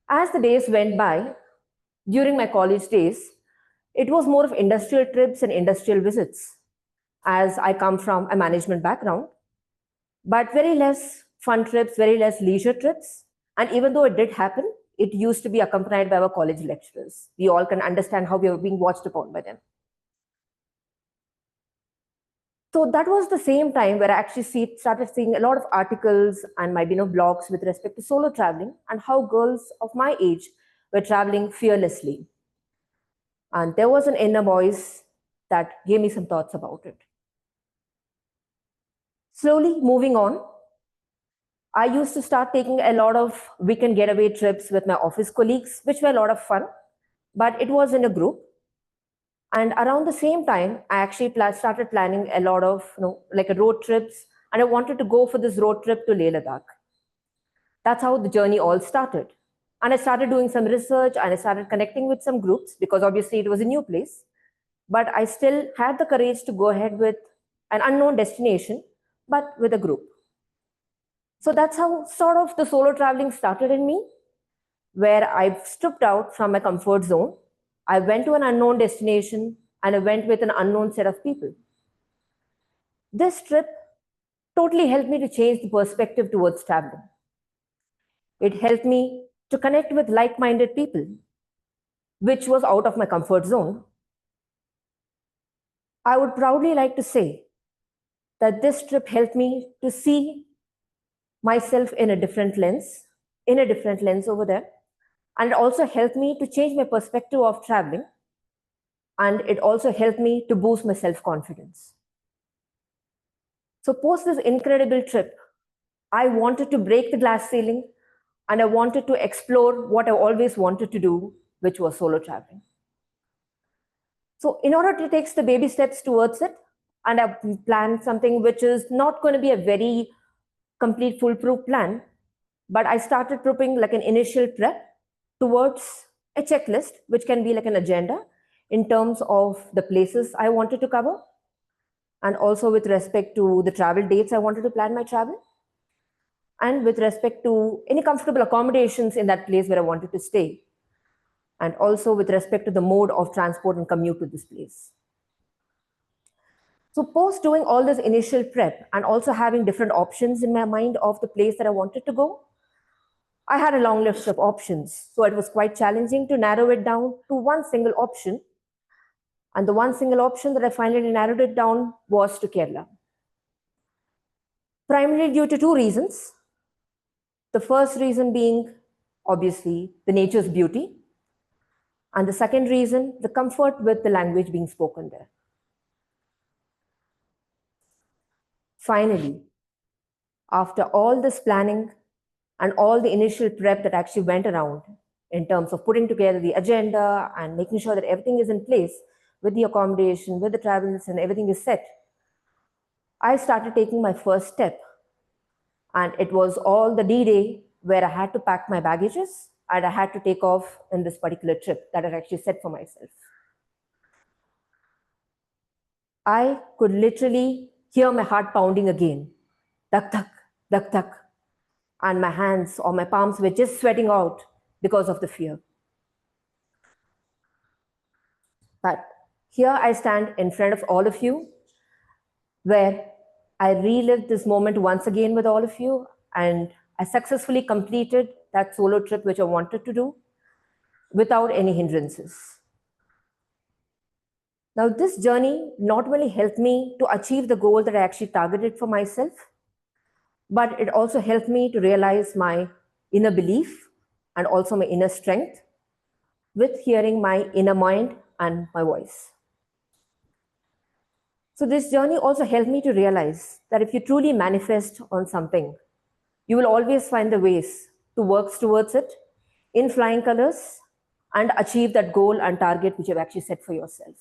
As the days went by, during my college days, it was more of industrial trips and industrial visits, as I come from a management background, but very less fun trips, very less leisure trips. And even though it did happen, it used to be accompanied by our college lecturers. We all can understand how we were being watched upon by them. So that was the same time where I actually started seeing a lot of articles and my blogs with respect to solo traveling and how girls of my age were traveling fearlessly. And there was an inner voice that gave me some thoughts about it. Slowly moving on, I used to start taking a lot of weekend getaway trips with my office colleagues, which were a lot of fun, but it was in a group. And around the same time, I actually started planning a lot of like road trips, and I wanted to go for this road trip to Leh Ladakh. That's how the journey all started. And I started doing some research and I started connecting with some groups because obviously it was a new place. But I still had the courage to go ahead with an unknown destination, but with a group. So that's how sort of the solo traveling started in me, where I stepped out from my comfort zone. I went to an unknown destination and I went with an unknown set of people. This trip totally helped me to change the perspective towards traveling. It helped me to connect with like-minded people, which was out of my comfort zone. I would proudly like to say that this trip helped me to see myself in a different lens over there. And it also helped me to change my perspective of traveling. And it also helped me to boost my self-confidence. So post this incredible trip, I wanted to break the glass ceiling and I wanted to explore what I always wanted to do, which was solo traveling. So in order to take the baby steps towards it, and I planned something which is not going to be a very complete foolproof plan, but I started prepping like an initial prep towards a checklist, which can be like an agenda in terms of the places I wanted to cover, and also with respect to the travel dates I wanted to plan my travel, and with respect to any comfortable accommodations in that place where I wanted to stay, and also with respect to the mode of transport and commute to this place. So post doing all this initial prep and also having different options in my mind of the place that I wanted to go, I had a long list of options. So it was quite challenging to narrow it down to one single option. And the one single option that I finally narrowed it down was to Kerala. Primarily due to two reasons. The first reason being, obviously, the nature's beauty. And the second reason, the comfort with the language being spoken there. Finally, after all this planning and all the initial prep that actually went around in terms of putting together the agenda and making sure that everything is in place with the accommodation, with the travels and everything is set, I started taking my first step. And it was all the D-Day where I had to pack my baggages and I had to take off in this particular trip that I actually set for myself. I could literally hear my heart pounding again. Dak, dak, dak, dak. And my hands or my palms were just sweating out because of the fear. But here I stand in front of all of you, where I relived this moment once again with all of you, and I successfully completed that solo trip which I wanted to do. without any hindrances. Now, this journey not only helped me to achieve the goal that I actually targeted for myself, but it also helped me to realize my inner belief and also my inner strength with hearing my inner mind and my voice. So this journey also helped me to realize that if you truly manifest on something, you will always find the ways to work towards it in flying colors and achieve that goal and target which you've actually set for yourself.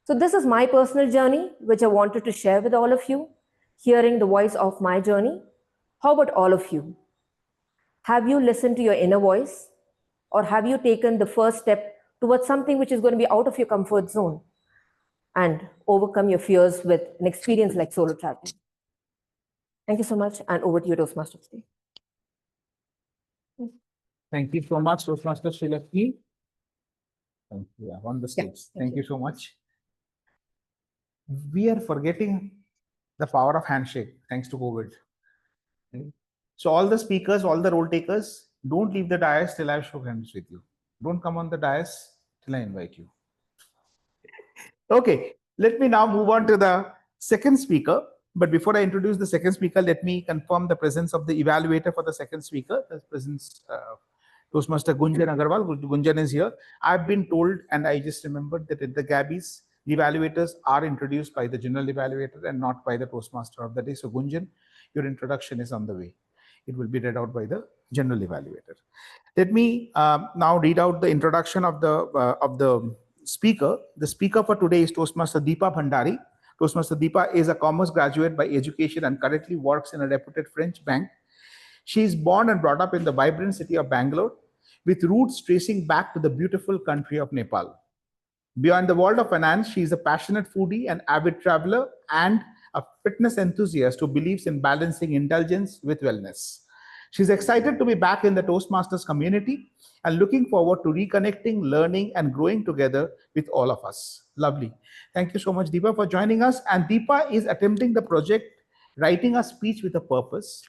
So this is my personal journey, which I wanted to share with all of you, hearing the voice of my journey. How about all of you? Have you listened to your inner voice, or have you taken the first step towards something which is going to be out of your comfort zone and overcome your fears with an experience like solo traveling? Thank you so much, and over to you, Toastmasters today. Thank you so much, Toastmaster Lakshmi. Thank you. On the stage. Thank you so much. We are forgetting the power of handshake thanks to COVID. So all the speakers, all the role takers, don't leave the dais till I've shook hands with you. Don't come on the dais till I invite you. Okay, let me now move on to the second speaker. But before I introduce the second speaker, let me confirm the presence of the evaluator for the second speaker. The presence Toastmaster Gunjan Agrawal. Gunjan is here. I've been told, and I just remembered that at the Gabbys, the evaluators are introduced by the general evaluator and not by the Toastmaster of the day. So Gunjan, your introduction is on the way. It will be read out by the general evaluator. Let me now read out the introduction of the speaker. The speaker for today is Toastmaster Deepa Bhandari. Toastmaster Deepa is a commerce graduate by education and currently works in a reputed French bank. She is born and brought up in the vibrant city of Bangalore, with roots tracing back to the beautiful country of Nepal. Beyond the world of finance, she is a passionate foodie, an avid traveler, and a fitness enthusiast who believes in balancing indulgence with wellness. She's excited to be back in the Toastmasters community and looking forward to reconnecting, learning, and growing together with all of us. Lovely. Thank you so much, Deepa, for joining us. And Deepa is attempting the project, Writing a Speech with a Purpose.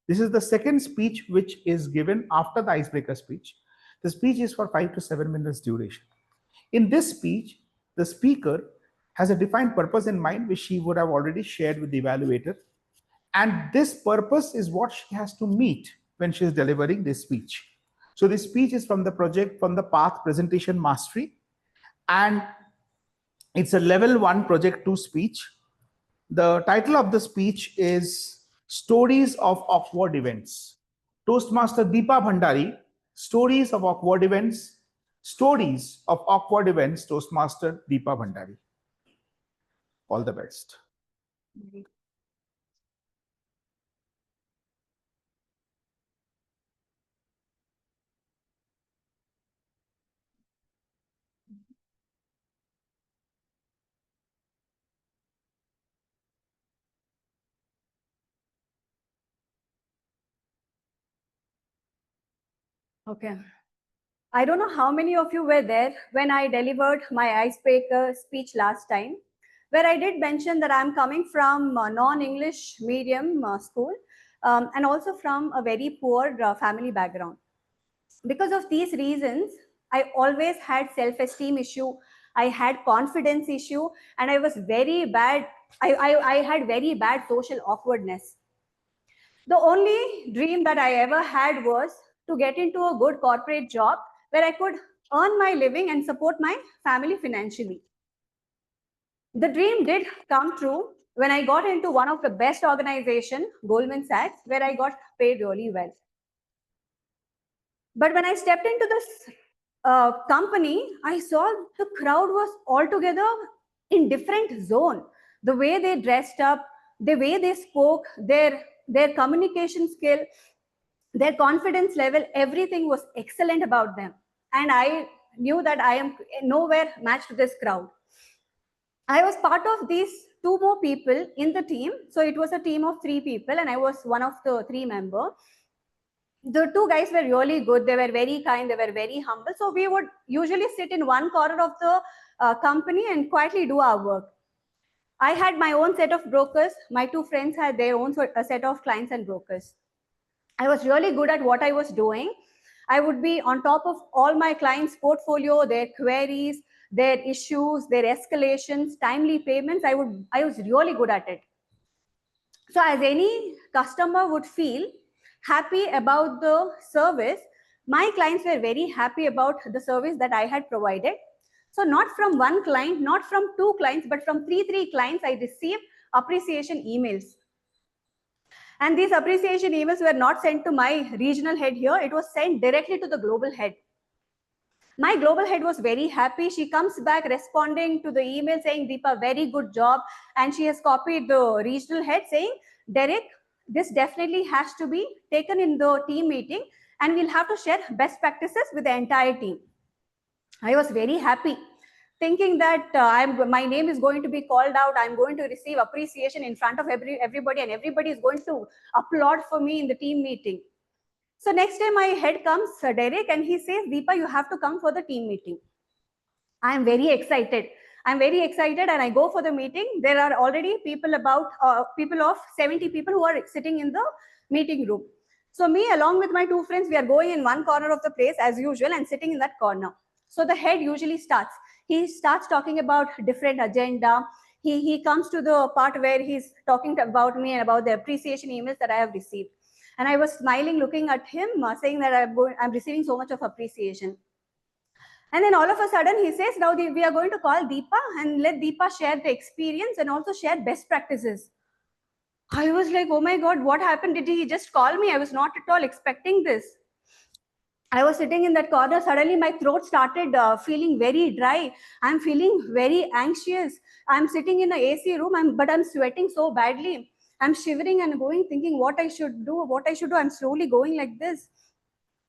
This is the second speech which is given after the icebreaker speech. The speech is for 5 to 7 minutes duration. In this speech, the speaker has a defined purpose in mind, which she would have already shared with the evaluator. And this purpose is what she has to meet when she is delivering this speech. So this speech is from the project, from the Path Presentation Mastery. And it's a level 1 project 2 speech. The title of the speech is Stories of Awkward Events. Toastmaster Deepa Bhandari, Stories of Awkward Events. Stories of Awkward Events, Toastmaster Deepa Bhandari. All the best. Okay. I don't know how many of you were there when I delivered my icebreaker speech last time, where I did mention that I'm coming from a non-English medium school and also from a very poor family background. Because of these reasons, I always had self-esteem issue, I had confidence issue, and I was very bad. I had very bad social awkwardness. The only dream that I ever had was to get into a good corporate job where I could earn my living and support my family financially. The dream did come true when I got into one of the best organizations, Goldman Sachs, where I got paid really well. But when I stepped into this company, I saw the crowd was altogether in different zone. The way they dressed up, the way they spoke, their communication skill, their confidence level, everything was excellent about them. And I knew that I am nowhere matched to this crowd. I was part of these 2 more people in the team. So it was a team of 3 people and I was one of the 3 members. The 2 guys were really good. They were very kind. They were very humble. So we would usually sit in one corner of the company and quietly do our work. I had my own set of brokers. My 2 friends had their own set of clients and brokers. I was really good at what I was doing. I would be on top of all my clients' portfolio, their queries, their issues, their escalations, timely payments. I was really good at it. So as any customer would feel happy about the service, my clients were very happy about the service that I had provided. So not from one client, not from two clients, but from three clients, I received appreciation emails. And these appreciation emails were not sent to my regional head here. It was sent directly to the global head. My global head was very happy. She comes back responding to the email saying, Deepa, very good job. And she has copied the regional head saying, Derek, this definitely has to be taken in the team meeting and we'll have to share best practices with the entire team. I was very happy, thinking that my name is going to be called out. I'm going to receive appreciation in front of everybody and everybody is going to applaud for me in the team meeting. So next day my head comes, Derek, and he says, Deepa, you have to come for the team meeting. I'm very excited. I'm very excited and I go for the meeting. There are already people of 70 people who are sitting in the meeting room. So me along with my two friends, we are going in one corner of the place as usual and sitting in that corner. So the head usually starts. He starts talking about different agenda. He comes to the part where he's talking about me and about the appreciation emails that I have received. And I was smiling, looking at him, saying that I'm receiving so much of appreciation. And then all of a sudden he says, now we are going to call Deepa and let Deepa share the experience and also share best practices. I was like, oh my God, what happened? Did he just call me? I was not at all expecting this. I was sitting in that corner. Suddenly my throat started feeling very dry. I'm feeling very anxious. I'm sitting in an AC room, but I'm sweating so badly. I'm shivering and going, thinking what I should do. I'm slowly going like this.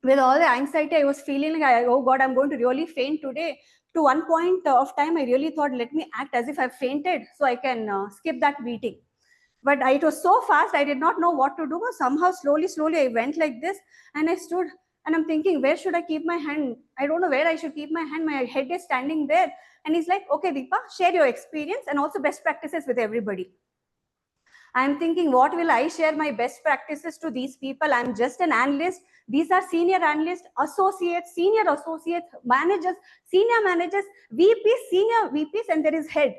With all the anxiety, I was feeling like, oh God, I'm going to really faint today. To one point of time, I really thought, let me act as if I've fainted so I can skip that meeting. But it was so fast, I did not know what to do. Somehow, slowly, I went like this and I stood and I'm thinking, where should I keep my hand? I don't know where I should keep my hand. My head is standing there. And he's like, okay, Deepa, share your experience and also best practices with everybody. I'm thinking, what will I share my best practices to these people? I'm just an analyst. These are senior analysts, associates, senior associates, managers, senior managers, VPs, senior VPs, and there is head.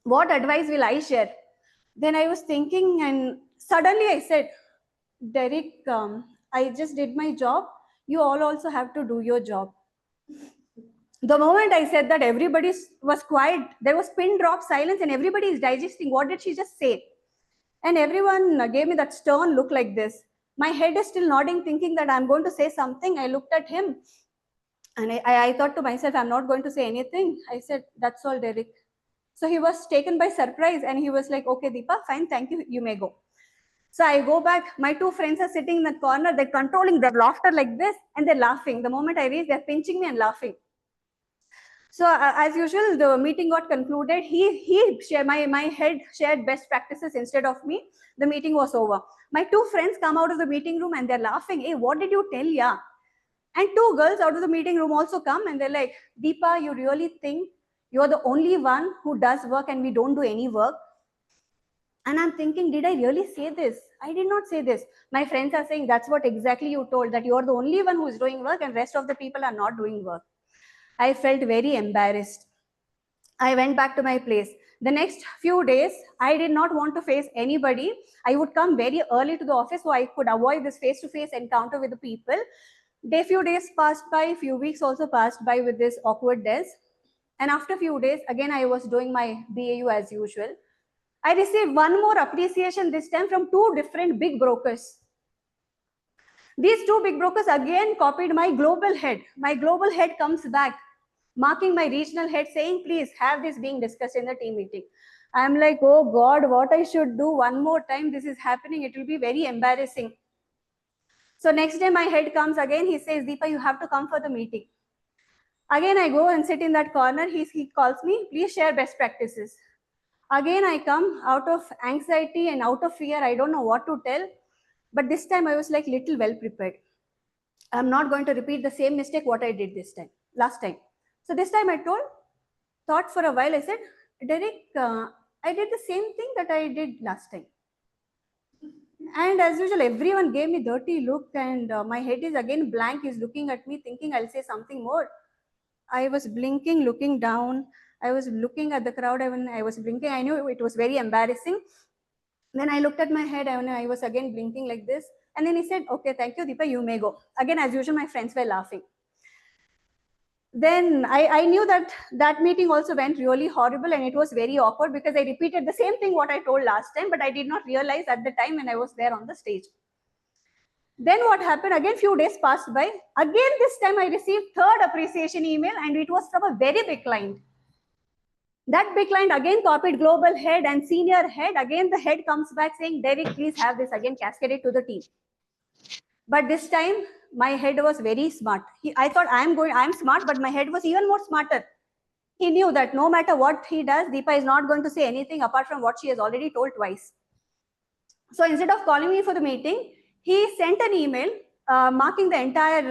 What advice will I share? Then I was thinking and suddenly I said, Derek, I just did my job. You all also have to do your job. The moment I said that, everybody was quiet. There was pin drop silence and everybody is digesting. What did she just say? And everyone gave me that stern look like this. My head is still nodding, thinking that I'm going to say something. I looked at him and I thought to myself, I'm not going to say anything. I said, that's all, Derek. So he was taken by surprise and he was like, okay, Deepa, fine, thank you, you may go. So I go back. My two friends are sitting in the corner. They're controlling their laughter like this and they're laughing. The moment I reach, they're pinching me and laughing. So as usual, the meeting got concluded. My head shared best practices instead of me. The meeting was over. My two friends come out of the meeting room and they're laughing. Hey, what did you tell ya? And two girls out of the meeting room also come and they're like, Deepa, you really think you're the only one who does work and we don't do any work? And I'm thinking, did I really say this? I did not say this. My friends are saying, that's what exactly you told, that you're the only one who is doing work and rest of the people are not doing work. I felt very embarrassed. I went back to my place. The next few days, I did not want to face anybody. I would come very early to the office so I could avoid this face-to-face encounter with the people. Few days passed by, few weeks also passed by with this awkwardness. And after a few days, again, I was doing my BAU as usual. I received one more appreciation, this time from two different big brokers. These two big brokers again copied my global head. My global head comes back, marking my regional head, saying, please have this being discussed in the team meeting. I'm like, oh God, what I should do one more time. This is happening. It will be very embarrassing. So next day my head comes again. He says, Deepa, you have to come for the meeting. Again, I go and sit in that corner. He calls me, please share best practices. Again, I come out of anxiety and out of fear. I don't know what to tell. But this time I was like little well prepared. I'm not going to repeat the same mistake what I did last time. So this time I thought for a while. I said, Derek, I did the same thing that I did last time. And as usual, everyone gave me dirty look, and my head is again blank, is looking at me thinking I'll say something more. I was blinking, looking down. I was looking at the crowd. I was blinking. I knew it was very embarrassing. Then I looked at my head and I was again blinking like this. And then he said, okay, thank you, Deepa, you may go. Again, as usual, my friends were laughing. Then I knew that that meeting also went really horrible, and it was very awkward because I repeated the same thing what I told last time, but I did not realize at the time when I was there on the stage. Then what happened, again few days passed by, again this time I received third appreciation email, and it was from a very big client. That big client again copied global head and senior head. Again the head comes back saying, Derek, please have this again cascaded to the team. But this time my head was very smart. I thought I'm smart, but my head was even more smarter. He knew that no matter what he does, Deepa is not going to say anything apart from what she has already told twice. So instead of calling me for the meeting, he sent an email marking the entire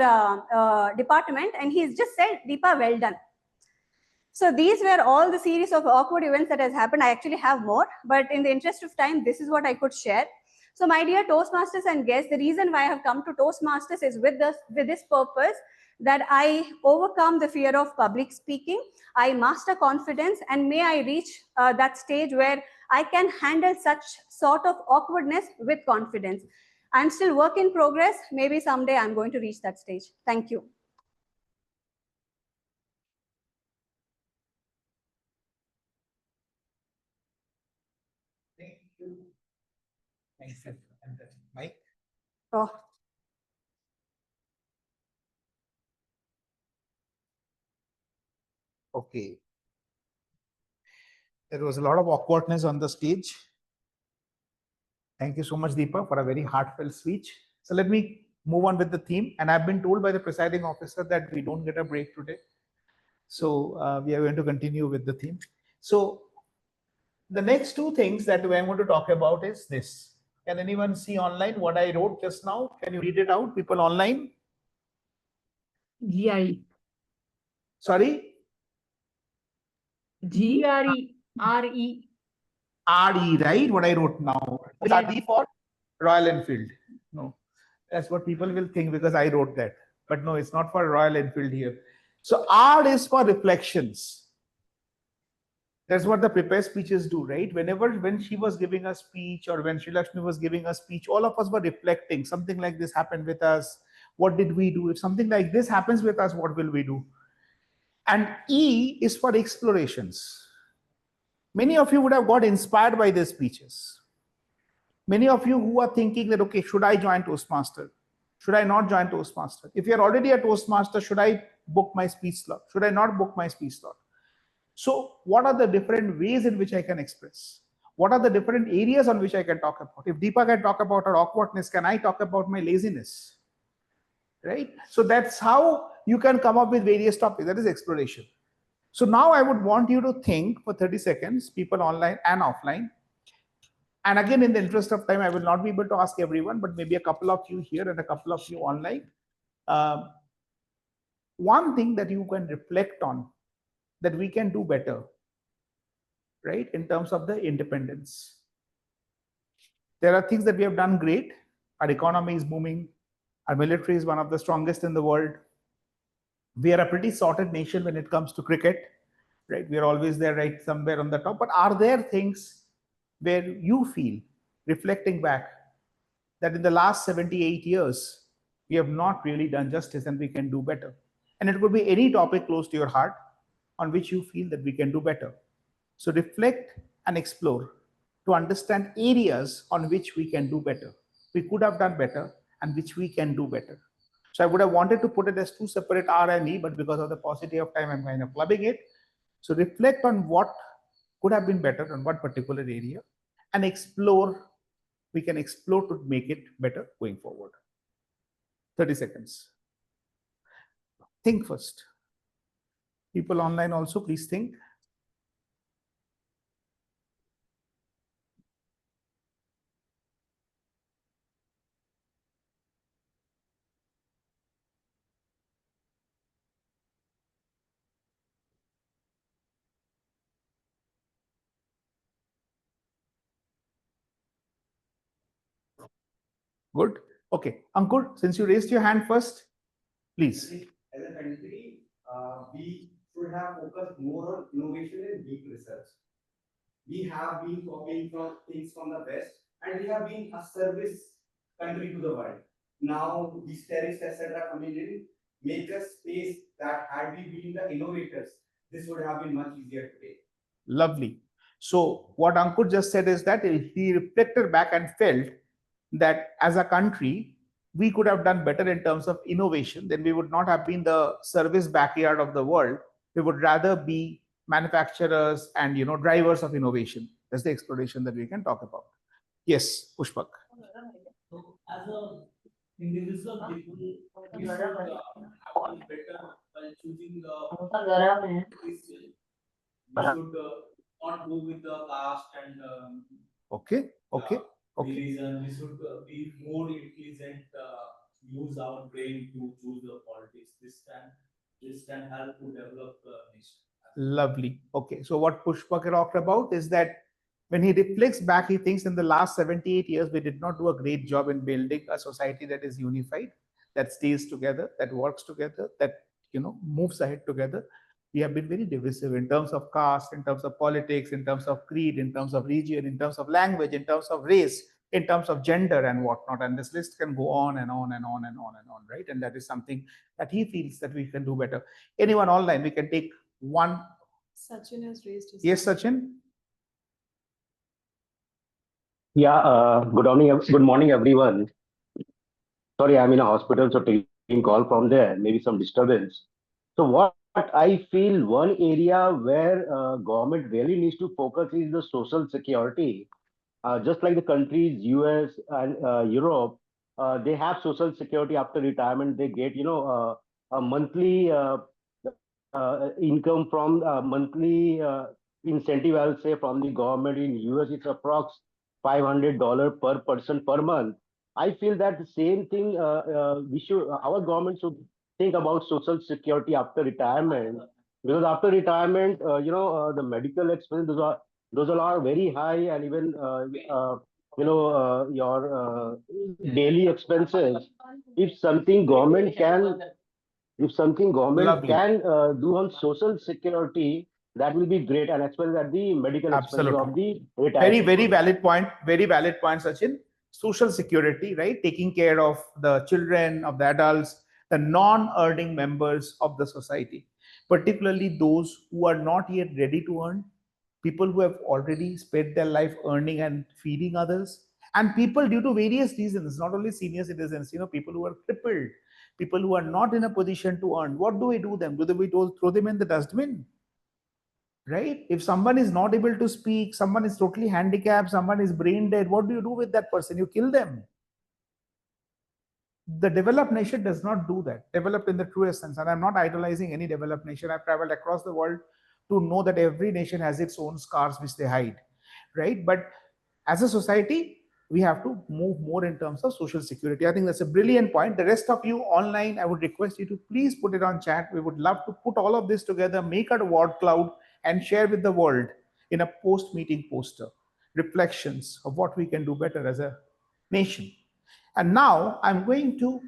department, and he's just said, Deepa, well done. So these were all the series of awkward events that has happened. I actually have more, but in the interest of time, this is what I could share. So my dear Toastmasters and guests, the reason why I have come to Toastmasters is with this purpose, that I overcome the fear of public speaking, I master confidence, and may I reach that stage where I can handle such sort of awkwardness with confidence. I'm still work in progress. Maybe someday I'm going to reach that stage. Thank you. Thank you. Thanks, Mike. Oh. Okay. There was a lot of awkwardness on the stage. Thank you so much, Deepa, for a very heartfelt speech. So let me move on with the theme. And I've been told by the presiding officer that we don't get a break today. So we are going to continue with the theme. So the next two things that I'm going to talk about is this. Can anyone see online what I wrote just now? Can you read it out, people online? GRE. Sorry? GRE. RE, right? What I wrote now. RE for Royal Enfield. No, that's what people will think because I wrote that. But no, it's not for Royal Enfield here. So R is for reflections. That's what the prepared speeches do, right? When she was giving a speech or when Lakshmi was giving a speech, all of us were reflecting. Something like this happened with us. What did we do? If something like this happens with us, what will we do? And E is for explorations. Many of you would have got inspired by these speeches. Many of you who are thinking that, okay, should I join Toastmaster? Should I not join Toastmaster? If you're already a Toastmaster, should I book my speech slot? Should I not book my speech slot? So what are the different ways in which I can express? What are the different areas on which I can talk about? If Deepa can talk about her awkwardness, can I talk about my laziness? Right? So that's how you can come up with various topics. That is exploration. So now I would want you to think for 30 seconds, people online and offline. And again, in the interest of time, I will not be able to ask everyone, but maybe a couple of you here and a couple of you online. One thing that you can reflect on that we can do better, right, in terms of the independence. There are things that we have done great. Our economy is booming. Our military is one of the strongest in the world. We are a pretty sorted nation when it comes to cricket, right? We are always there, right, somewhere on the top. But are there things where you feel, reflecting back, that in the last 78 years, we have not really done justice and we can do better? And it could be any topic close to your heart on which you feel that we can do better. So reflect and explore to understand areas on which we can do better. We could have done better and which we can do better. So I would have wanted to put it as two separate R and E, but because of the paucity of time, I'm kind of clubbing it. So reflect on what could have been better on what particular area and explore. We can explore to make it better going forward. 30 seconds. Think first. People online also, please think. Good. Okay. Ankur, since you raised your hand first, please. As a country, we should have focused more on innovation and deep research. We have been copying from things from the West, and we have been a service country to the world. Now, these terrorists, etc., coming in, make a space that had we been the innovators, this would have been much easier today. Lovely. So what Ankur just said is that he reflected back and felt that as a country, we could have done better in terms of innovation. Then we would not have been the service backyard of the world. We would rather be manufacturers and drivers of innovation. That's the exploration that we can talk about. Yes, Pushpak. So as a individual people, we should have done better by choosing the Christian. We should not go with the caste and Okay. religion. We should be more intelligent, use our brain to choose the politics. This can help to develop the nation. Lovely. Okay. So what Pushpak talked about is that when he reflects back, he thinks in the last 78 years, we did not do a great job in building a society that is unified, that stays together, that works together, that moves ahead together. We have been very divisive in terms of caste, in terms of politics, in terms of creed, in terms of region, in terms of language, in terms of race, in terms of gender and whatnot. And this list can go on and on and on and on and on, right? And that is something that he feels that we can do better. Anyone online, we can take one. Sachin has raised his hand. Yes, Sachin. Yeah, good morning, everyone. Sorry, I'm in a hospital, so taking call from there, maybe some disturbance. So what I feel one area where government really needs to focus is the social security. Just like the countries, US and Europe, they have social security after retirement. They get, a monthly income from monthly incentive, I'll say, from the government. In US, it's approx $500 per person per month. I feel that the same thing our government should think about social security after retirement, because after retirement, the medical expenses those are very high, and even your daily expenses. If something government can Lovely. do on social security, that will be great, and especially at the medical expenses of the retirement. Very valid point. Very valid point, Sachin. Social security, right? Taking care of the children, of the adults, the non-earning members of the society, particularly those who are not yet ready to earn, people who have already spent their life earning and feeding others, and people due to various reasons, not only senior citizens, people who are crippled, people who are not in a position to earn. What do we do them? Do we throw them in the dustbin? Right? If someone is not able to speak, someone is totally handicapped, someone is brain dead, what do you do with that person? You kill them. The developed nation does not do that. Developed in the truest sense. And I'm not idolizing any developed nation. I've traveled across the world to know that every nation has its own scars which they hide. Right? But as a society, we have to move more in terms of social security. I think that's a brilliant point. The rest of you online, I would request you to please put it on chat. We would love to put all of this together, make a word cloud, and share with the world in a post-meeting poster, reflections of what we can do better as a nation. And now I'm going to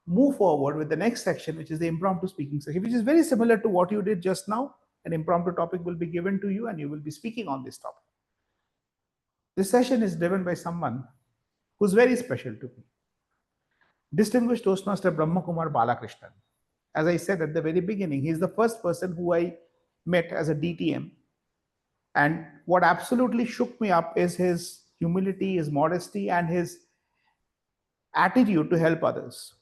move forward with the next section, which is the impromptu speaking section, which is very similar to what you did just now. An impromptu topic will be given to you and you will be speaking on this topic. This session is driven by someone who's very special to me. Distinguished Toastmaster Brahmakumar Balakrishnan. As I said at the very beginning, he's the first person who I met as a DTM. And what absolutely shook me up is his humility, his modesty, and his attitude to help others.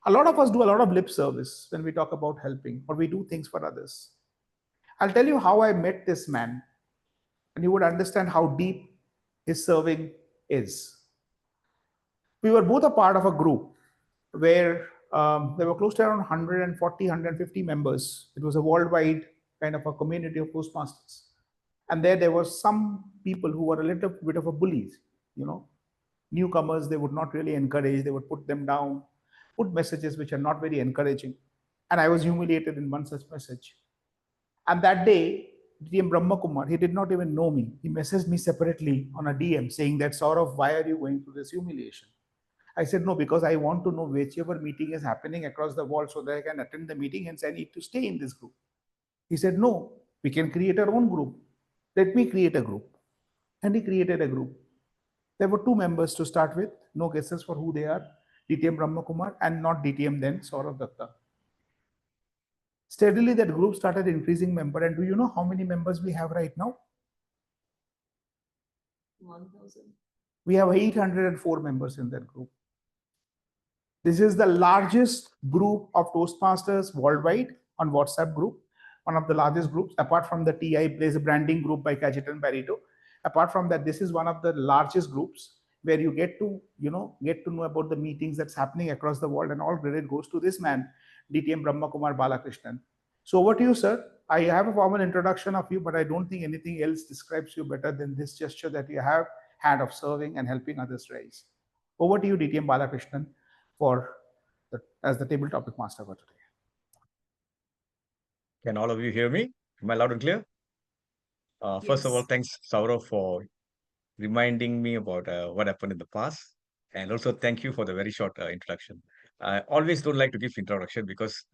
A lot of us do a lot of lip service when we talk about helping, or we do things for others. I'll tell you how I met this man, and you would understand how deep his serving is. We were both a part of a group where there were close to around 140, 150 members. It was a worldwide kind of a community of Toastmasters. And there were some people who were a little bit of a bullies, newcomers. They would not really encourage, they would put them down, put messages which are not very encouraging. And I was humiliated in one such message. And that day, DTM Brahmakumar, he did not even know me. He messaged me separately on a DM saying that, Sourav, why are you going through this humiliation? I said, no, because I want to know whichever meeting is happening across the world so that I can attend the meeting, hence I need to stay in this group. He said, no, we can create our own group. Let me create a group. And he created a group. There were 2 members to start with, no guesses for who they are, DTM Brahmakumar and not DTM then, Sourav Dutta. Steadily that group started increasing member, and do you know how many members we have right now? 1,000. We have 804 members in that group. This is the largest group of Toastmasters worldwide on WhatsApp group, one of the largest groups, apart from the TI, there's a branding group by Kajet and Barito. Apart from that, this is one of the largest groups where you get to know about the meetings that's happening across the world, and all credit goes to this man, DTM Brahmakumar Balakrishnan. So over to you, sir. I have a formal introduction of you, but I don't think anything else describes you better than this gesture that you have had of serving and helping others rise. Over to you, DTM Balakrishnan, as the table topic master for today. Can all of you hear me? Am I loud and clear? First of all, thanks, Sourav, for reminding me about what happened in the past. And also thank you for the very short introduction. I always don't like to give introduction because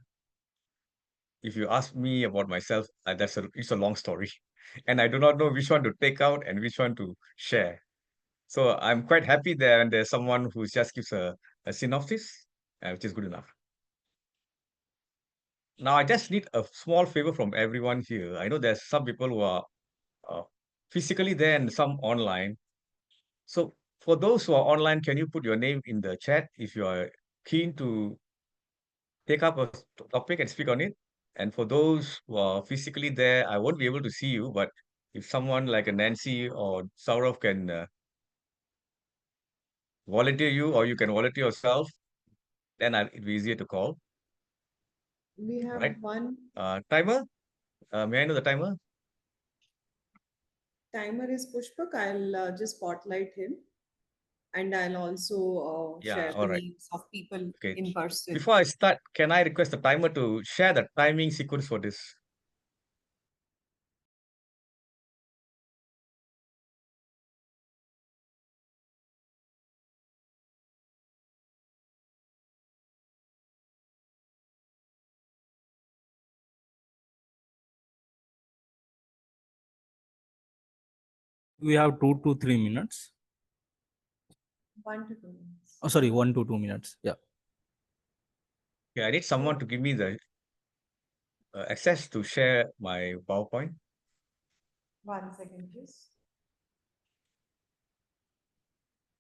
if you ask me about myself, it's a long story. And I do not know which one to take out and which one to share. So I'm quite happy there, and there's someone who just gives a synopsis, which is good enough. Now, I just need a small favor from everyone here. I know there's some people who are physically there and some online. So for those who are online, can you put your name in the chat if you are keen to take up a topic and speak on it? And for those who are physically there, I won't be able to see you, but if someone like a Nancy or Sourav can volunteer you, or you can volunteer yourself, then it'll be easier to call. We have right? one Timer? May I know the timer? timer is Pushpak. I'll just spotlight him. And I'll also Yeah, share the all right. names of people Okay. in person. Before I start, can I request the timer to share the timing sequence for this? We have 2 to 3 minutes. 1 to 2 minutes. Oh, sorry, 1 to 2 minutes. Yeah. Yeah, I need someone to give me the access to share my PowerPoint. 1 second, please.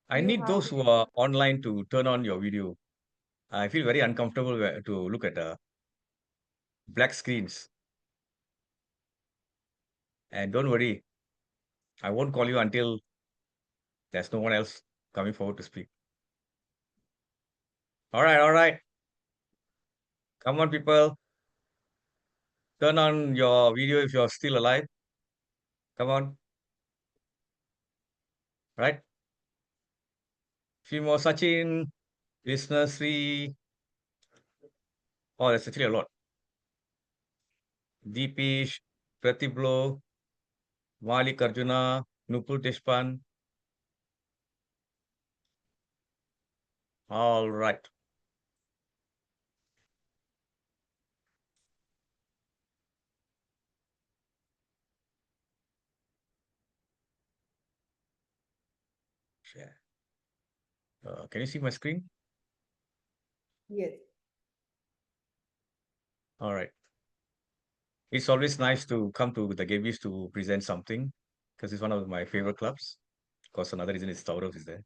I need those who are online to turn on your video. I feel very uncomfortable to look at the black screens. And don't worry, I won't call you until there's no one else coming forward to speak. All right, all right. Come on, people. Turn on your video if you're still alive. Come on. Right? Few more. Sachin, listener Sree. Oh, that's actually a lot. Deepish, Pratiblo, Malik Arjuna, Nupur Deshpan. All right. Share. Can you see my screen? Yes. All right. It's always nice to come to the Gabbys to present something because it's one of my favorite clubs. Of course, another reason is Sourav is there.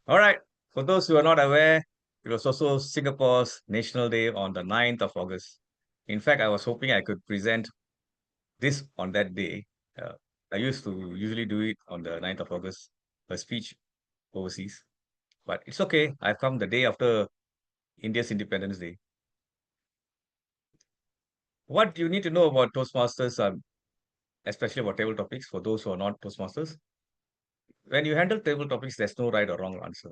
All right. For those who are not aware, it was also Singapore's National Day on the 9th of August. In fact, I was hoping I could present this on that day. I used to usually do it on the 9th of August, a speech overseas. But it's okay. I've come the day after India's Independence Day. What you need to know about Toastmasters, especially about table topics, for those who are not Toastmasters. When you handle table topics, there's no right or wrong answer.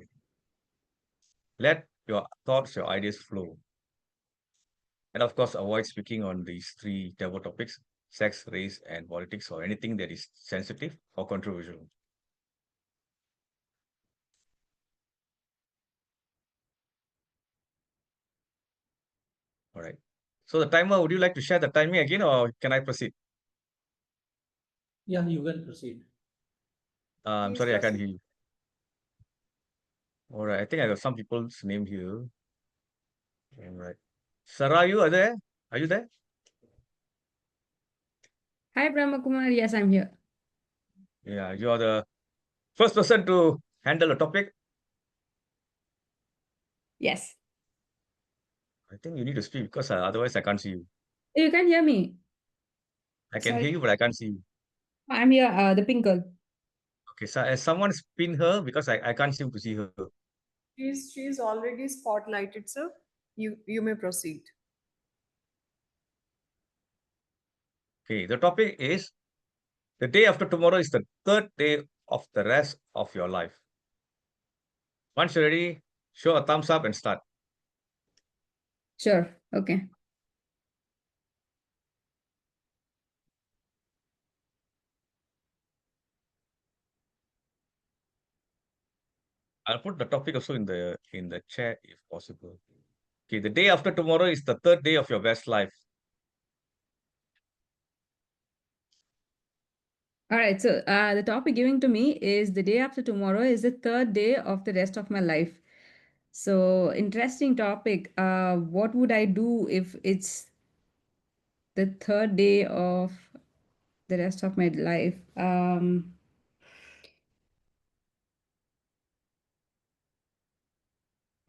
Let your thoughts, your ideas flow. And of course, avoid speaking on these 3 table topics: sex, race, and politics, or anything that is sensitive or controversial. So the timer, would you like to share the timing again or can I proceed? Yeah, you can proceed. I'm Please sorry, I can't proceed. hear you. All right, I think I got some people's name here. All right. Sarah, you are there? Are you there? Hi, Brahmakumar. Yes, I'm here. Yeah, you are the first person to handle a topic. Yes. I think you need to speak because otherwise I can't see you. You can hear me. I can Sorry. hear you, but I can't see you. I'm here, the pink girl. Okay, so has someone spin her because I can't seem to see her. She's already spotlighted, sir. You may proceed. Okay, the topic is the day after tomorrow is the third day of the rest of your life. Once you're ready, show a thumbs up and start. Sure. Okay. I'll put the topic also in the chat if possible. Okay, the day after tomorrow is the third day of your best life. All right. So the topic given to me is the day after tomorrow is the third day of the rest of my life. So interesting topic. What would I do if it's the third day of the rest of my life?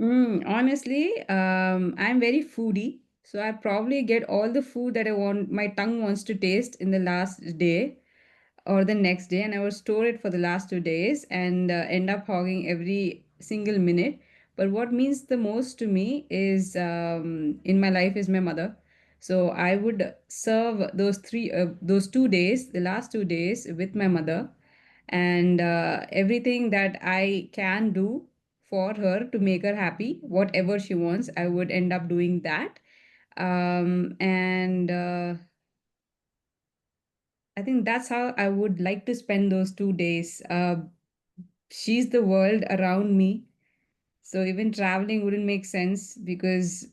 Honestly, I'm very foodie, so I probably get all the food that my tongue wants to taste in the last day or the next day, and I will store it for the last 2 days and end up hogging every single minute. But what means the most to me is in my life is my mother. So I would serve those 2 days, the last 2 days, with my mother, and everything that I can do for her to make her happy, whatever she wants, I would end up doing that. And I think that's how I would like to spend those 2 days. She's the world around me. So even traveling wouldn't make sense because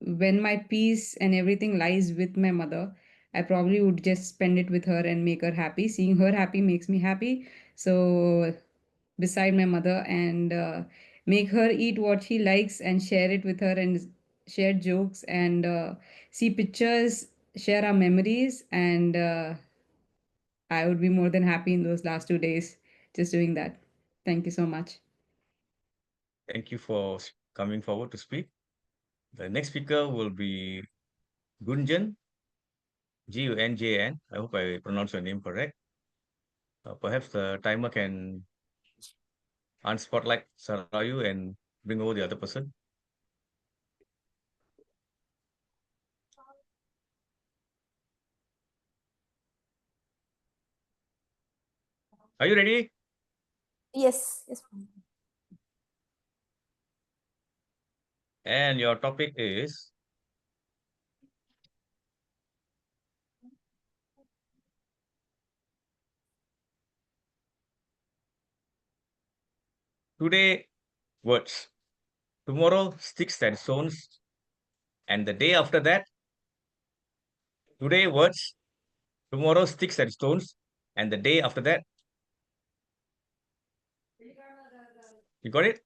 when my peace and everything lies with my mother, I probably would just spend it with her and make her happy. Seeing her happy makes me happy. So beside my mother and make her eat what she likes and share it with her and share jokes and see pictures, share our memories, and I would be more than happy in those last 2 days just doing that. Thank you so much. Thank you for coming forward to speak. The next speaker will be Gunjan, Gunjan. I hope I pronounce your name correct. Perhaps the timer can unspotlight Sarayu and bring over the other person. Are you ready? Yes. Yes. And your topic is today words, tomorrow sticks and stones, and the day after that, today words, tomorrow sticks and stones, and the day after that. You got it?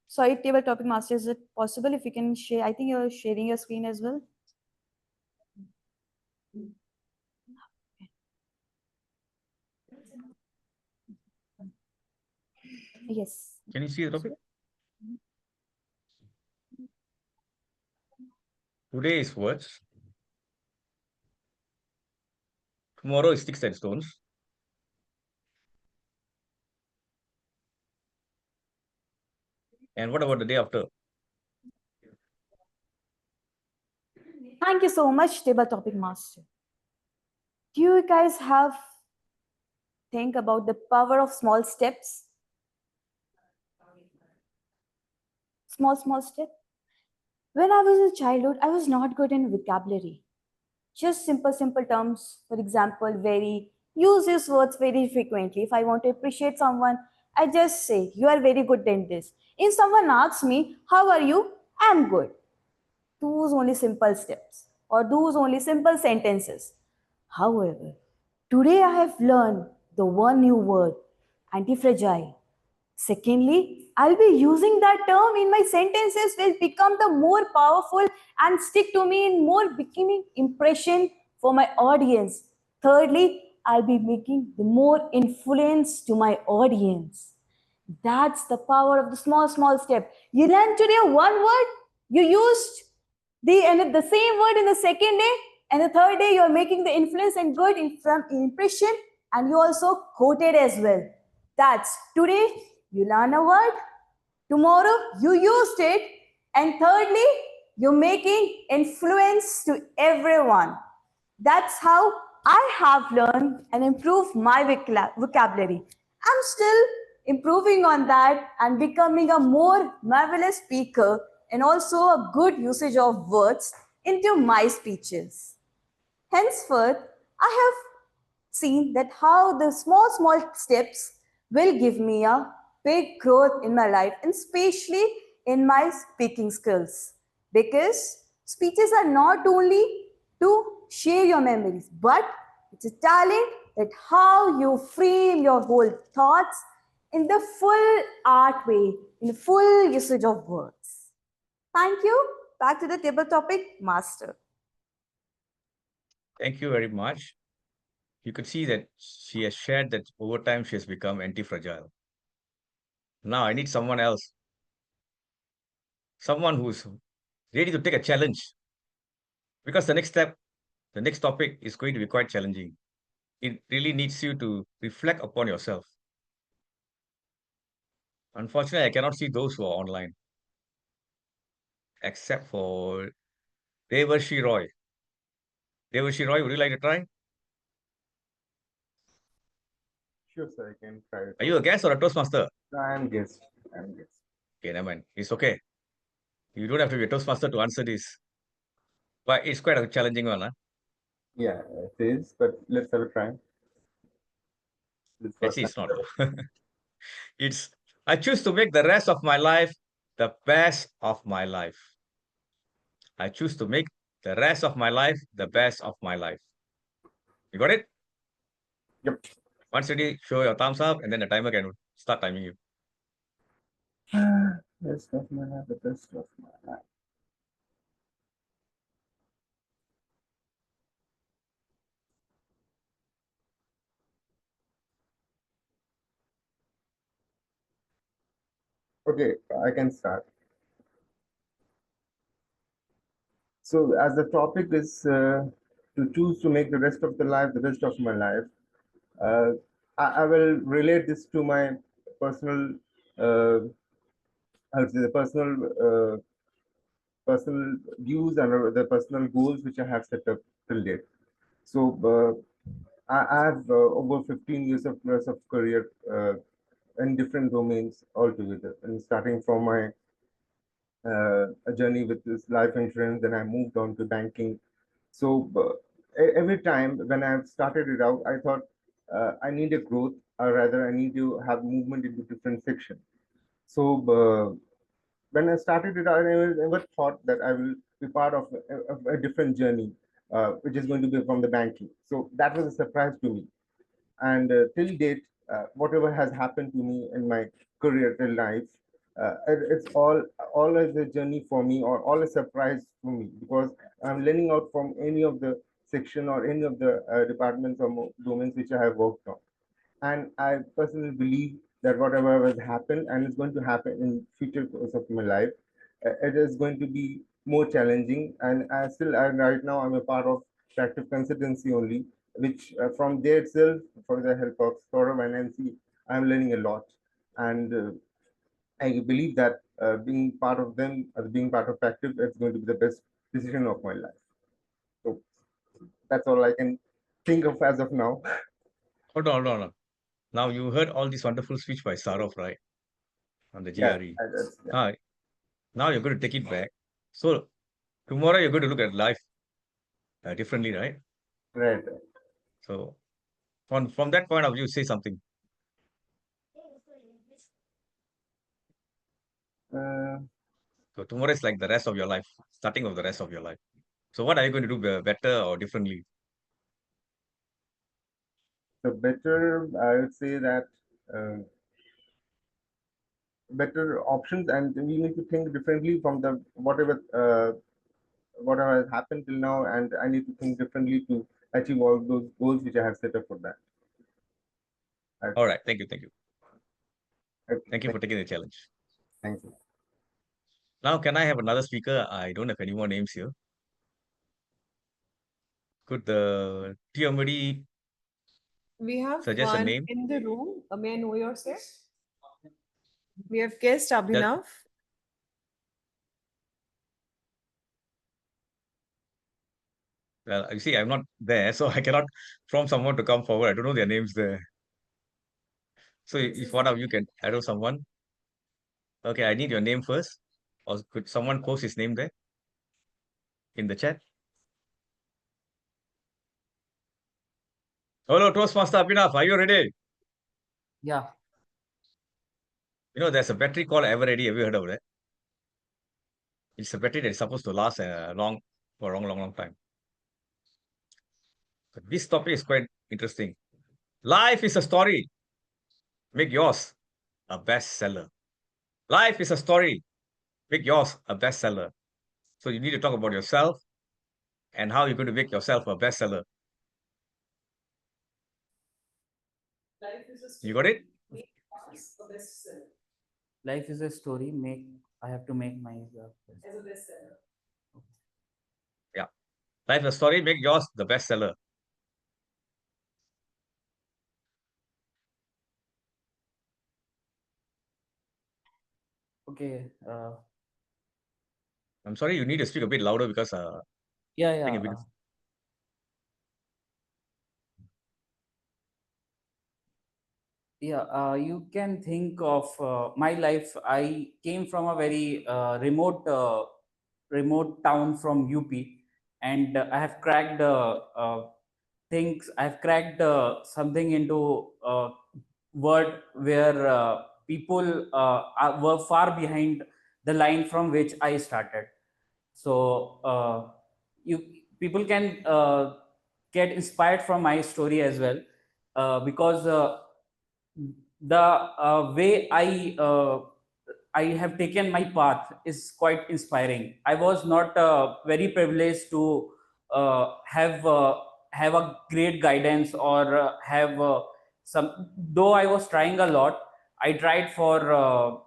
Sorry, table topic master, is it possible if you can share? I think you're sharing your screen as well. Yes. Can you see the topic? Today is words. Tomorrow is sticks and stones. And what about the day after? Thank you so much, table topic master. Do you guys have think about the power of small steps? Small step. When I was in childhood, I was not good in vocabulary. Just simple terms. For example, use these words very frequently. If I want to appreciate someone, I just say, you are very good in this. If someone asks me, how are you? I'm good. Those only simple steps or those only simple sentences. However, today I have learned the one new word, anti-fragile. Secondly, I'll be using that term in my sentences will become the more powerful and stick to me in more beginning impression for my audience. Thirdly, I'll be making the more influence to my audience. That's the power of the small step. You learned today one word, you used the same word in the second day, and the third day you're making the influence and good impression, and you also quoted as well. That's today you learn a word, tomorrow you used it, and thirdly you're making influence to everyone. That's how I have learned and improved my vocabulary. I'm still improving on that and becoming a more marvelous speaker and also a good usage of words into my speeches. Henceforth, I have seen that how the small steps will give me a big growth in my life and especially in my speaking skills, because speeches are not only to share your memories, but it's a talent that how you frame your whole thoughts in the full art way, in the full usage of words. Thank you. Back to the table topic, Master. Thank you very much. You could see that she has shared that over time she has become anti-fragile. Now I need someone else, someone who's ready to take a challenge, because the next topic is going to be quite challenging. It really needs you to reflect upon yourself. Unfortunately, I cannot see those who are online, except for Devarshi Roy. Devarshi Roy, would you like to try? Sure, sir, I can try it. Are you a guest or a Toastmaster? I'm guest. I'm guest. Okay, never mind. It's okay. You don't have to be a Toastmaster to answer this. But it's quite a challenging one, huh? Yeah, it is, but let's have a try. Actually, it's not. It's, I choose to make the rest of my life the best of my life. I choose to make the rest of my life the best of my life. You got it? Yep. Once ready, show your thumbs up, and then the timer can start timing you. Best of my life, the best of my life. Okay, I can start. So, as the topic is to choose to make the rest of the life the best of my life, uh, I will relate this to my personal, I would say the personal views and the personal goals which I have set up till date. So, I have over 15 years of plus of career in different domains altogether, and starting from my a journey with this life insurance, then I moved on to banking. So every time when I've started it out, I thought I need a growth, or rather I need to have movement into different sections. So when I started it out, I never thought that I will be part of a different journey, which is going to be from the banking. So that was a surprise to me. And till date, whatever has happened to me in my career till life, it's all always a journey for me, or all a surprise for me, because I'm learning out from any of the section or any of the departments or domains which I have worked on. And I personally believe that whatever has happened and is going to happen in future course of my life, it is going to be more challenging. And right now I'm a part of practice consultancy only, which from there itself, for the help of Sourav and Nancy, I'm learning a lot. And I believe that being part of them, being part of practice, it's going to be the best decision of my life. So that's all I can think of as of now. Hold on, hold on. Now you heard all this wonderful speech by Sourav, right? On the Yeah, GRE. yeah. Now you're going to take it back. So tomorrow you're going to look at life differently, right? Right. So from that point of view, say something. So tomorrow is like the rest of your life, starting of the rest of your life. So what are you going to do better or differently? So better, I would say that better options, and we need to think differently from the whatever has happened till now, and I need to think differently to achieve all those goals which I have set up for that. All right, thank you. Okay, thank you for taking the challenge. Thank you. Now, can I have another speaker? I don't have any more names here. Could the TMOD We have suggest a one name? in the room. May I know yourself? We have guest Abhinav. Well, you see, I'm not there, so I cannot prompt someone to come forward. I don't know their names there. So if one of you can arrow someone. Okay, I need your name first. Or could someone post his name there in the chat? Hello, Toastmaster Abhinav, are you ready? Yeah. You know, there's a battery called Everready. Have you heard of that? It's a battery that is supposed to last for a long time. But this topic is quite interesting. Life is a story. Make yours a bestseller. Life is a story. Make yours a bestseller. So you need to talk about yourself and how you're going to make yourself a bestseller. You got it? Life is a story. I have to make my As a bestseller. Yeah. Life is a story. Make yours the bestseller. Okay. I'm sorry, you need to speak a bit louder because Yeah. You can think of my life. I came from a very remote town from UP, and I have cracked things. I have cracked something into word where people were far behind the line from which I started. So people can get inspired from my story as well, because the way I have taken my path is quite inspiring. I was not very privileged to have a great guidance or have some. Though I was trying a lot, I tried for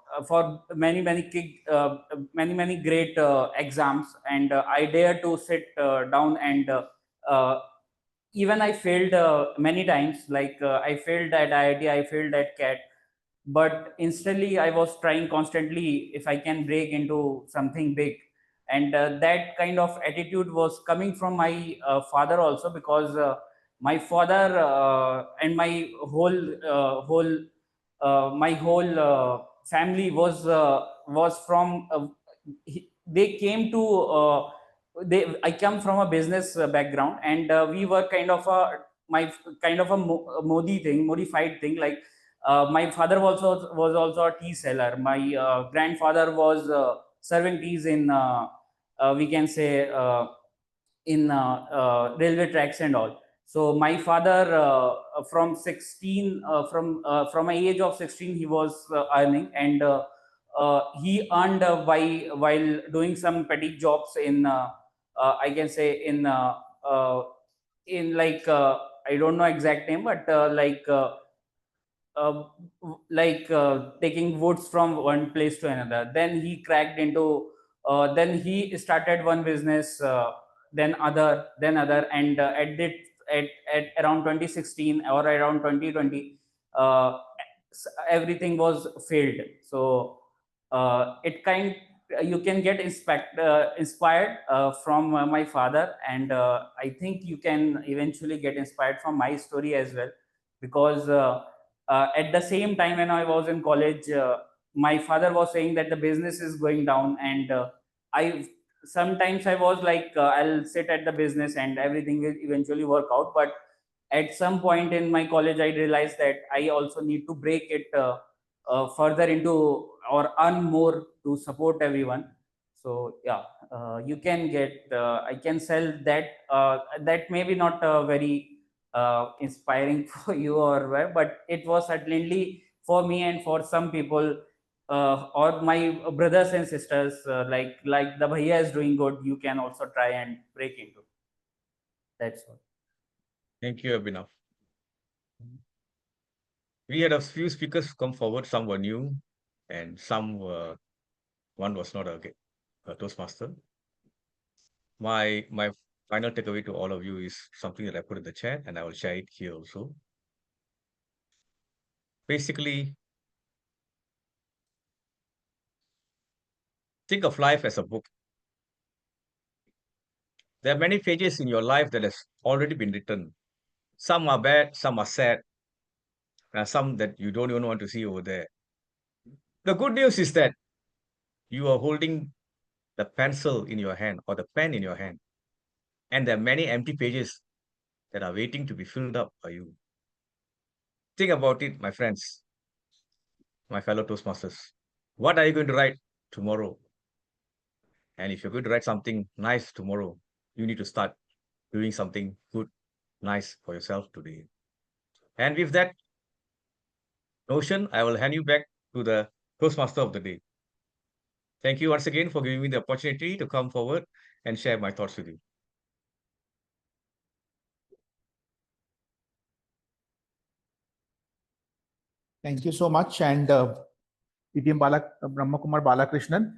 many great exams, and I dared to sit down and even I failed many times. Like I failed at IIT, I failed at CAT, but instantly I was trying constantly if I can break into something big. And that kind of attitude was coming from my father also, because my father and my whole family was from they came to I come from a business background, and we were kind of a modified thing. Like my father was also a tea seller. My grandfather was serving teas in we can say in railway tracks and all. So my father from 16 from an age of 16 he was earning, and he earned while doing some petty jobs in I can say in like I don't know exact name, but taking woods from one place to another. Then he cracked into then he started one business, then other, and at around 2016 or around 2020 everything was failed. So it kind you can get inspired from my father, and I think you can eventually get inspired from my story as well, because at the same time when I was in college, my father was saying that the business is going down, and I sometimes I was like I'll sit at the business and everything will eventually work out. But at some point in my college I realized that I also need to break it further into or earn more to support everyone. So yeah, you can get, I can sell that. That may be not very inspiring for you or where, but it was certainly for me and for some people or my brothers and sisters, like the bhaiya is doing good, you can also try and break into. That's all. Thank you, Abhinav. We had a few speakers come forward. Some were new, and some were, one was not a Toastmaster. My final takeaway to all of you is something that I put in the chat, and I will share it here also. Basically, think of life as a book. There are many pages in your life that has already been written. Some are bad, some are sad, and some that you don't even want to see over there. The good news is that you are holding the pencil in your hand or the pen in your hand, and there are many empty pages that are waiting to be filled up by you. Think about it, my friends, my fellow Toastmasters. What are you going to write tomorrow? And if you're going to write something nice tomorrow, you need to start doing something good, nice for yourself today. And with that notion, I will hand you back to the Toastmaster of the day. Thank you once again for giving me the opportunity to come forward and share my thoughts with you. Thank you so much, and DTM Brahmakumar Balakrishnan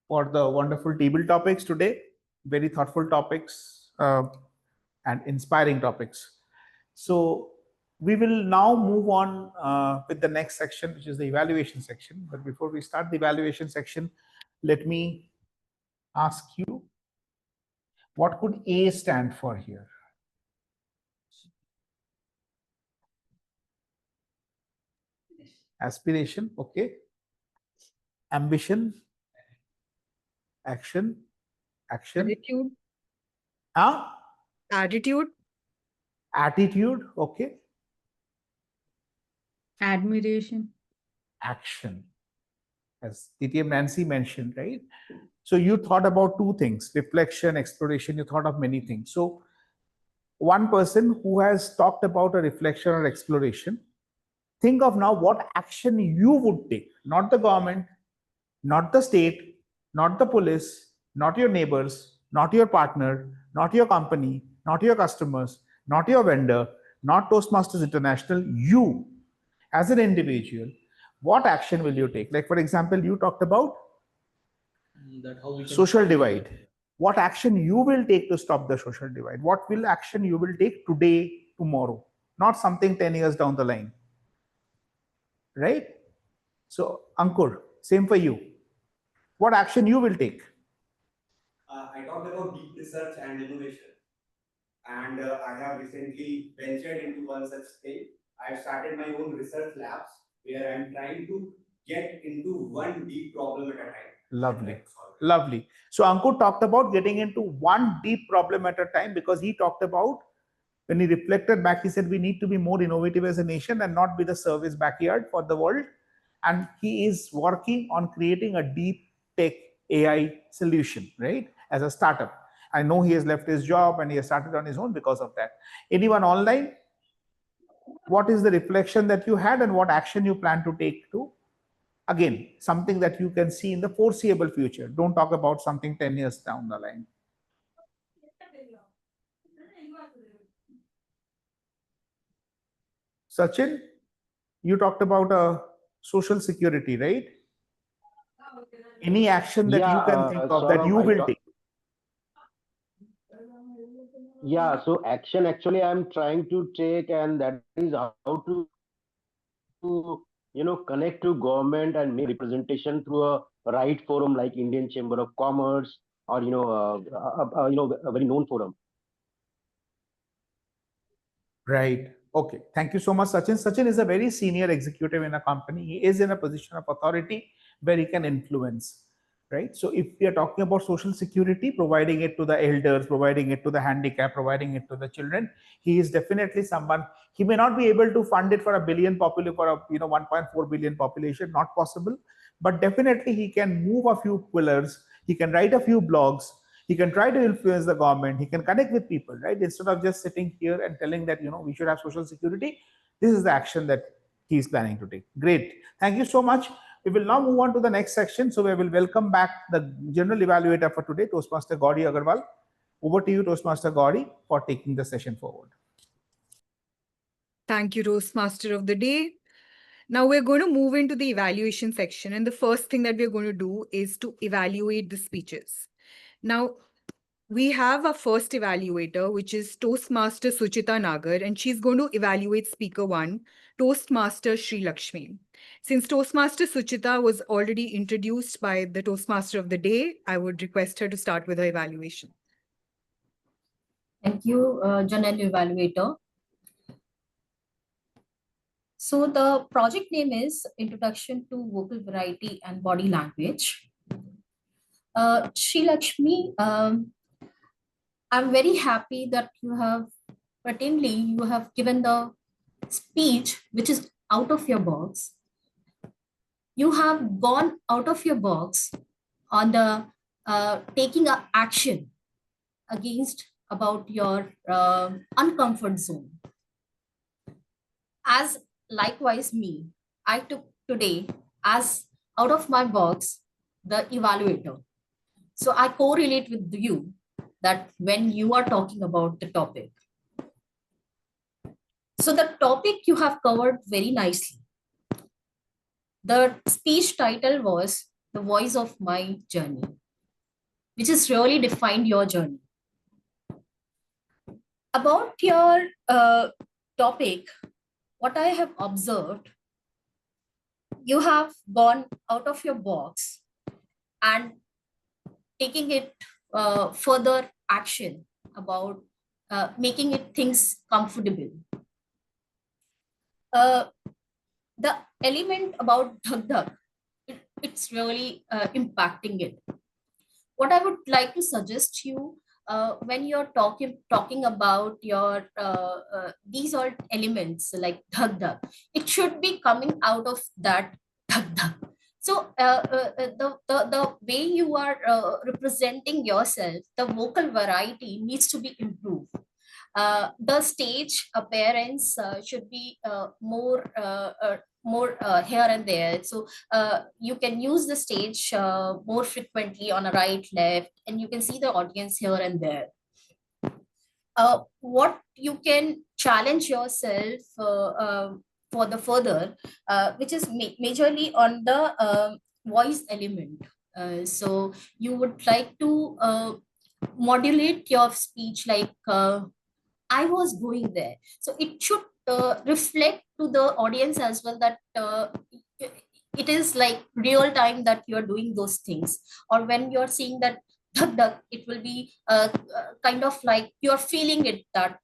for the wonderful table topics today. Very thoughtful topics and inspiring topics. So we will now move on with the next section, which is the evaluation section. But before we start the evaluation section, let me ask you, what could A stand for here? Aspiration, okay. Ambition, action, Attitude. Attitude, okay. Admiration. Action, as DTM Nancy mentioned, right? So you thought about two things, reflection, exploration, you thought of many things. So one person who has talked about a reflection or exploration, think of now what action you would take, not the government, not the state, not the police, not your neighbors, not your partner, not your company, not your customers, not your vendor, not Toastmasters International, you as an individual, what action will you take? Like, for example, you talked about social divide. What action you will take to stop the social divide? What will action you will take today, tomorrow, not something 10 years down the line, right? So Ankur, same for you. What action you will take? I talked about deep research and innovation, and I have recently ventured into one such thing. I've started my own research labs where I'm trying to get into one deep problem at a time. Lovely, lovely. So Ankur talked about getting into one deep problem at a time, because he talked about, when he reflected back, he said we need to be more innovative as a nation and not be the service backyard for the world. And he is working on creating a deep tech AI solution, right? As a startup. I know he has left his job and he has started on his own because of that. Anyone online? What is the reflection that you had and what action you plan to take to, again, something that you can see in the foreseeable future? Don't talk about something 10 years down the line. Sachin, you talked about social security, right? Any action that you can think of that you will take? Yeah, so action actually I'm trying to take, and that is how to connect to government and make representation through a right forum like Indian Chamber of Commerce, or a very known forum. Right. Okay. Thank you so much, Sachin. Sachin is a very senior executive in a company. He is in a position of authority where he can influence, right? So if we are talking about social security, providing it to the elders, providing it to the handicapped, providing it to the children, he is definitely someone. He may not be able to fund it for a billion population, for a 1.4 billion population, not possible, but definitely he can move a few pillars. He can write a few blogs. He can try to influence the government. He can connect with people, right? Instead of just sitting here and telling that, we should have social security, this is the action that he's planning to take. Great. Thank you so much. We will now move on to the next section. So we will welcome back the general evaluator for today, Toastmaster Gauri Agrawal. Over to you, Toastmaster Gauri, for taking the session forward. Thank you, Toastmaster of the Day. Now we're going to move into the evaluation section. And the first thing that we're going to do is to evaluate the speeches. Now, we have our first evaluator, which is Toastmaster Suchita Nagar, and she's going to evaluate Speaker 1, Toastmaster Sree Lakshmi. Since Toastmaster Suchita was already introduced by the Toastmaster of the Day, I would request her to start with her evaluation. Thank you, General Evaluator. So the project name is Introduction to Vocal Variety and Body Language. Sree Lakshmi, I'm very happy that you have given the speech which is out of your box. You have gone out of your box on the taking action against about your uncomfort zone. As likewise me, I took today as out of my box the evaluator. So I correlate with you that when you are talking about the topic. So the topic you have covered very nicely. The speech title was The Voice of My Journey, which has really defined your journey. About your topic, what I have observed, you have gone out of your box and taking it further action about making it things comfortable. The element about dhak, it's really impacting it. What I would like to suggest you when you're talking about your these all elements like dhak, it should be coming out of that dhak. So the way you are representing yourself, the vocal variety needs to be improved. The stage appearance should be more here and there. So you can use the stage more frequently on a right, left, and you can see the audience here and there. What you can challenge yourself for the further, which is majorly on the voice element. So you would like to modulate your speech like I was going there. So it should reflect to the audience as well that it is like real time that you're doing those things. Or when you're seeing that it will be kind of like you're feeling it that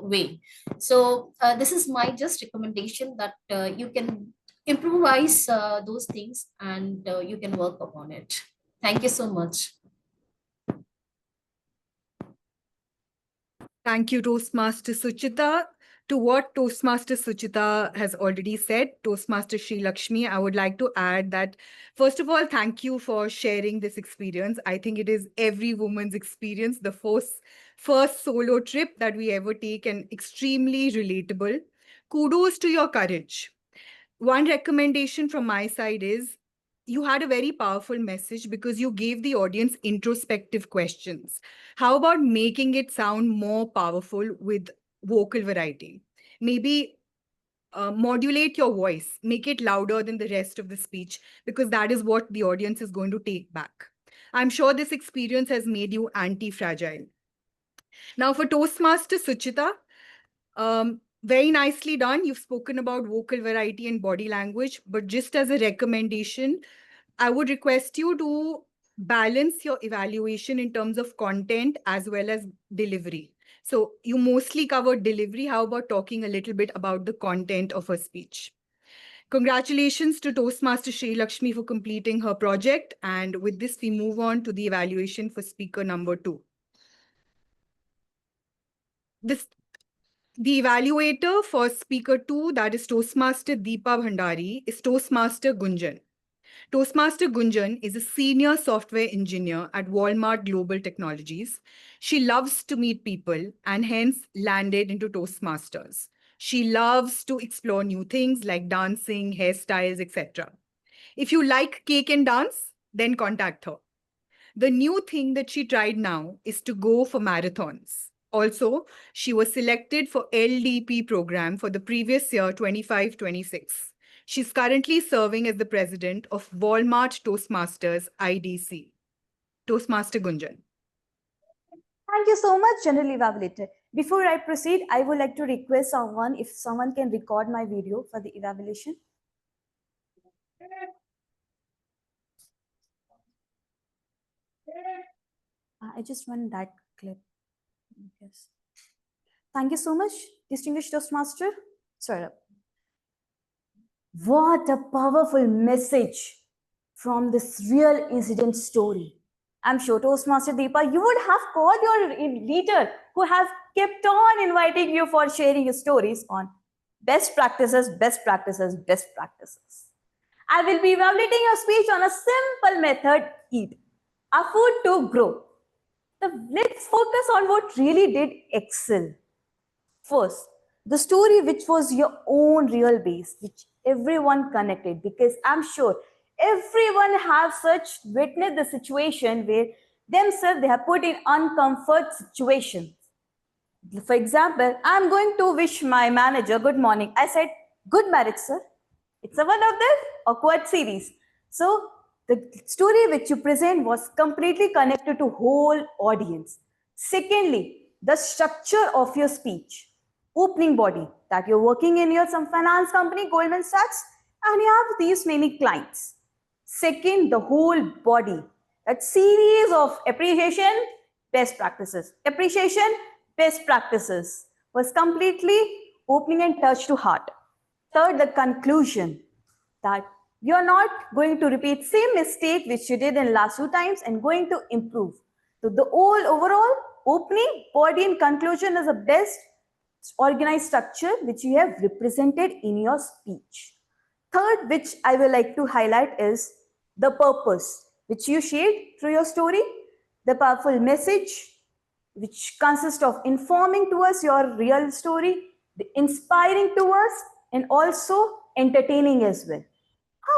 way. So this is my just recommendation that you can improvise those things and you can work upon it. Thank you so much. Thank you, Toastmaster Suchita. To what Toastmaster Suchita has already said, Toastmaster Sree Lakshmi, I would like to add that, first of all, thank you for sharing this experience. I think it is every woman's experience, the first solo trip that we ever take, and extremely relatable. Kudos to your courage. One recommendation from my side is, you had a very powerful message because you gave the audience introspective questions. How about making it sound more powerful with vocal variety? Maybe modulate your voice, make it louder than the rest of the speech, because that is what the audience is going to take back. I'm sure this experience has made you anti-fragile. Now for Toastmaster Suchita, very nicely done. You've spoken about vocal variety and body language, but just as a recommendation, I would request you to balance your evaluation in terms of content as well as delivery. So you mostly covered delivery. How about talking a little bit about the content of her speech? Congratulations to Toastmaster Sree Lakshmi for completing her project. And with this, we move on to the evaluation for speaker number 2. The evaluator for speaker 2, that is Toastmaster Deepa Bhandari, is Toastmaster Gunjan. Toastmaster Gunjan is a senior software engineer at Walmart Global Technologies. She loves to meet people and hence landed into Toastmasters. She loves to explore new things like dancing, hairstyles, etc. If you like cake and dance, then contact her. The new thing that she tried now is to go for marathons. Also, she was selected for LDP program for the previous year, 25-26. She's currently serving as the president of Walmart Toastmasters IDC. Toastmaster Gunjan. Thank you so much, General Evaluator. Before I proceed, I would like to request someone, if someone can record my video for the evaluation. I just want that clip. Yes. Thank you so much, distinguished Toastmaster. Sourav. What a powerful message from this real incident story. I'm sure, Toastmaster Deepa, you would have called your leader who have kept on inviting you for sharing your stories on best practices, best practices, best practices. I will be evaluating your speech on a simple method, EAT, a food to grow. Let's focus on what really did excel. First, the story which was your own real base, which everyone connected, because I'm sure everyone have such witnessed the situation where themselves they have put in uncomfort situations. For example, I'm going to wish my manager good morning. I said, good marriage, sir. It's one of the awkward series. So the story which you present was completely connected to whole audience. Secondly, the structure of your speech. Opening body, that you're working in some finance company, Goldman Sachs, and you have these many clients. Second, the whole body, that series of appreciation, best practices. Appreciation, best practices was completely opening and touch to heart. Third, the conclusion, that you're not going to repeat same mistake which you did in last 2 times and going to improve. So the overall opening, body and conclusion is the best organized structure which you have represented in your speech. Third, which I will like to highlight, is the purpose which you shared through your story, the powerful message which consists of informing to us your real story, the inspiring to us, and also entertaining as well.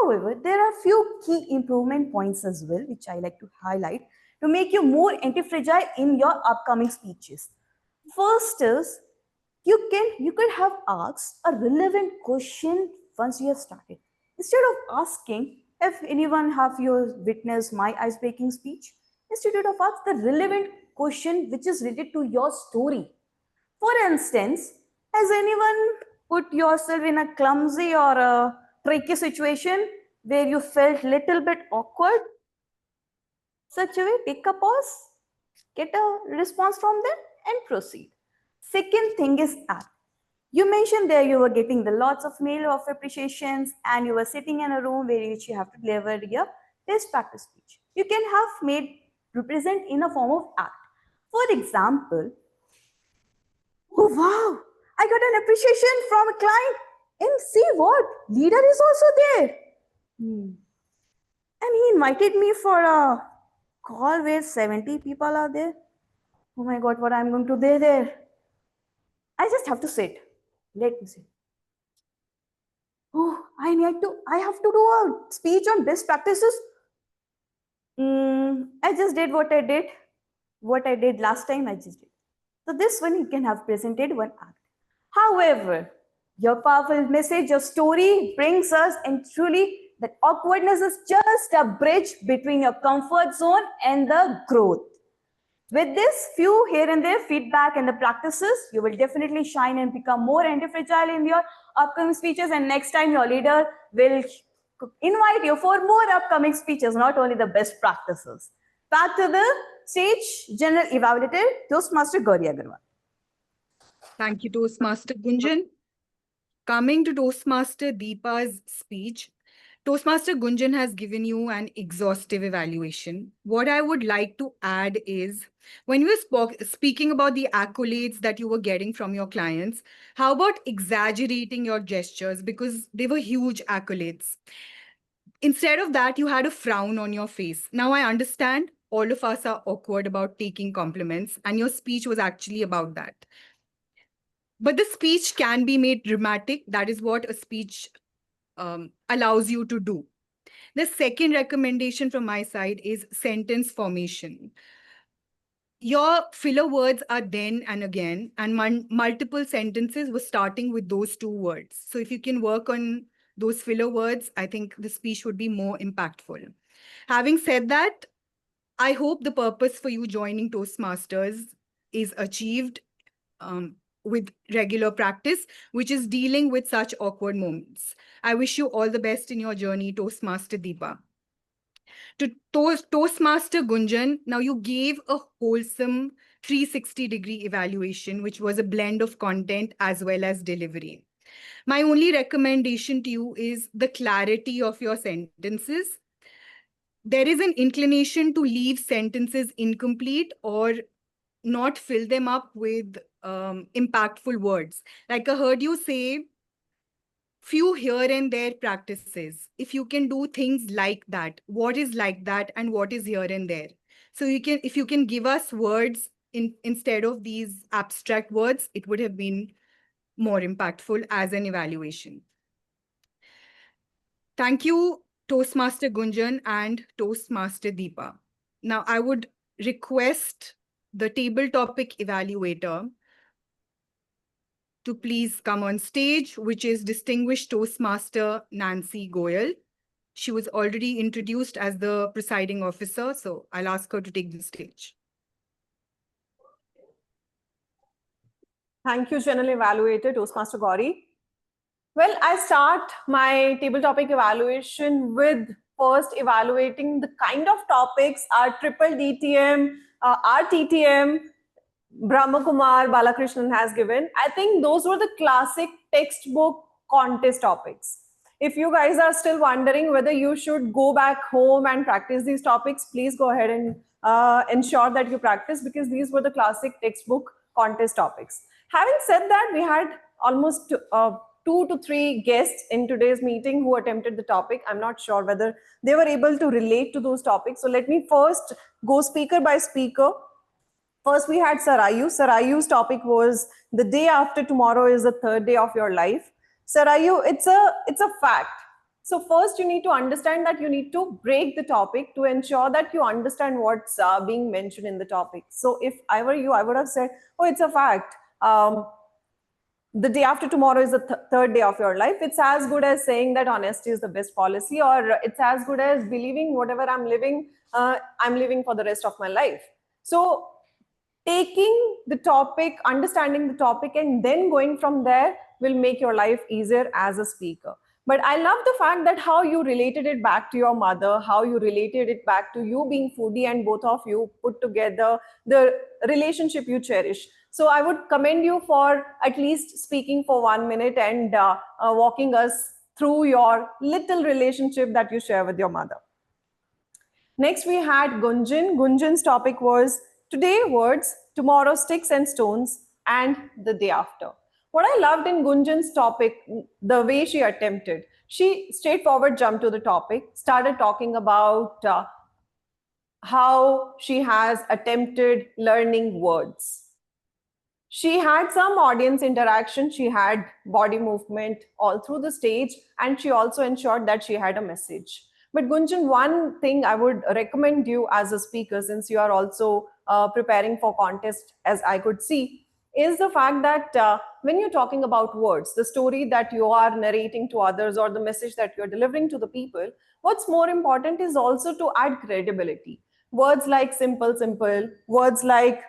However, there are few key improvement points as well which I like to highlight to make you more anti-fragile in your upcoming speeches. First is, you could have asked a relevant question once you have started. Instead of asking, if anyone have you witnessed my ice-breaking speech, instead of ask the relevant question which is related to your story. For instance, has anyone put yourself in a clumsy or a tricky situation where you felt little bit awkward? Such a way, take a pause, get a response from them and proceed. Second thing is act. You mentioned there you were getting the lots of mail of appreciations and you were sitting in a room where you have to deliver your best practice speech. You can have made represent in a form of act. For example, oh wow, I got an appreciation from a client and see what, leader is also there. And he invited me for a call where 70 people are there. Oh my God, what I'm going to do there? I just have to sit. Let me sit. Oh, I have to do a speech on best practices. I just did what I did. What I did last time, I just did. So this one you can have presented one act. However, your powerful message, your story brings us, and truly that awkwardness is just a bridge between your comfort zone and the growth. With this few here and there feedback and the practices, you will definitely shine and become more anti-fragile in your upcoming speeches. And next time your leader will invite you for more upcoming speeches, not only the best practices. Back to the stage, General Evaluator, Toastmaster Gauri Agrawal. Thank you, Toastmaster Gunjan. Coming to Toastmaster Deepa's speech, Toastmaster Gunjan has given you an exhaustive evaluation. What I would like to add is, when you were speaking about the accolades that you were getting from your clients, how about exaggerating your gestures, because they were huge accolades? Instead of that, you had a frown on your face. Now I understand all of us are awkward about taking compliments, and your speech was actually about that. But the speech can be made dramatic. That is what a speech allows you to do. The second recommendation from my side is sentence formation. Your filler words are then and again, and multiple sentences were starting with those two words. So if you can work on those filler words, I think the speech would be more impactful. Having said that, I hope the purpose for you joining Toastmasters is achieved with regular practice, which is dealing with such awkward moments. I wish you all the best in your journey, Toastmaster Deepa. To Toastmaster Gunjan, now you gave a wholesome 360-degree evaluation, which was a blend of content as well as delivery. My only recommendation to you is the clarity of your sentences. There is an inclination to leave sentences incomplete or not fill them up with impactful words. Like I heard you say, few here and there practices. If you can do things like that, what is like that and what is here and there? So if you can give us words instead of these abstract words, it would have been more impactful as an evaluation. Thank you, Toastmaster Gunjan and Toastmaster Deepa. Now I would request the table topic evaluator to please come on stage, which is Distinguished Toastmaster Nancy Goel. She was already introduced as the presiding officer, so I'll ask her to take the stage. Thank you, General Evaluator, Toastmaster Gauri. Well, I start my table topic evaluation with first evaluating the kind of topics our triple DTM, our TTM, Brahmakumar Balakrishnan has given. I think those were the classic textbook contest topics. If you guys are still wondering whether you should go back home and practice these topics, please go ahead and ensure that you practice, because these were the classic textbook contest topics. Having said that, we had almost 2 to 3 guests in today's meeting who attempted the topic. I'm not sure whether they were able to relate to those topics. So let me first go speaker by speaker. First, we had Sarayu. Sarayu's topic was the day after tomorrow is the third day of your life. Sarayu, it's a fact. So first you need to understand that you need to break the topic to ensure that you understand what's being mentioned in the topic. So if I were you, I would have said, oh, it's a fact. The day after tomorrow is the third day of your life. It's as good as saying that honesty is the best policy, or it's as good as believing whatever I'm living for the rest of my life. So taking the topic, understanding the topic, and then going from there will make your life easier as a speaker. But I love the fact that how you related it back to your mother, how you related it back to you being foodie, and both of you put together the relationship you cherish. So I would commend you for at least speaking for 1 minute and walking us through your little relationship that you share with your mother. Next, we had Gunjan. Gunjan's topic was today words, tomorrow sticks and stones, and the day after. What I loved in Gunjan's topic, the way she attempted, she straightforward jumped to the topic, started talking about how she has attempted learning words. She had some audience interaction, she had body movement all through the stage, and she also ensured that she had a message. But Gunjan, one thing I would recommend you as a speaker, since you are also preparing for contest, as I could see, is the fact that when you're talking about words, the story that you are narrating to others or the message that you're delivering to the people, what's more important is also to add credibility. Words like simple, simple, words like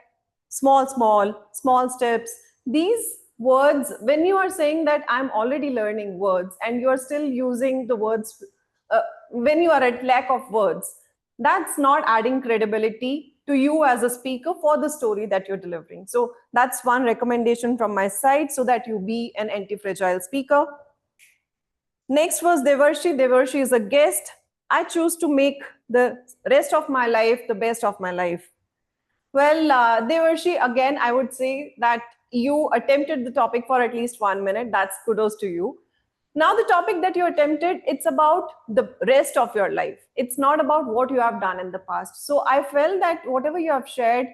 small, small, small steps. These words, when you are saying that I'm already learning words and you're still using the words, when you are at lack of words, that's not adding credibility to you as a speaker for the story that you're delivering. So that's one recommendation from my side, so that you be an anti-fragile speaker. Next was Devarshi. Devarshi is a guest. I choose to make the rest of my life the best of my life. Well, Devarshi, again, I would say that you attempted the topic for at least 1 minute. That's kudos to you. Now the topic that you attempted, it's about the rest of your life. It's not about what you have done in the past. So I felt that whatever you have shared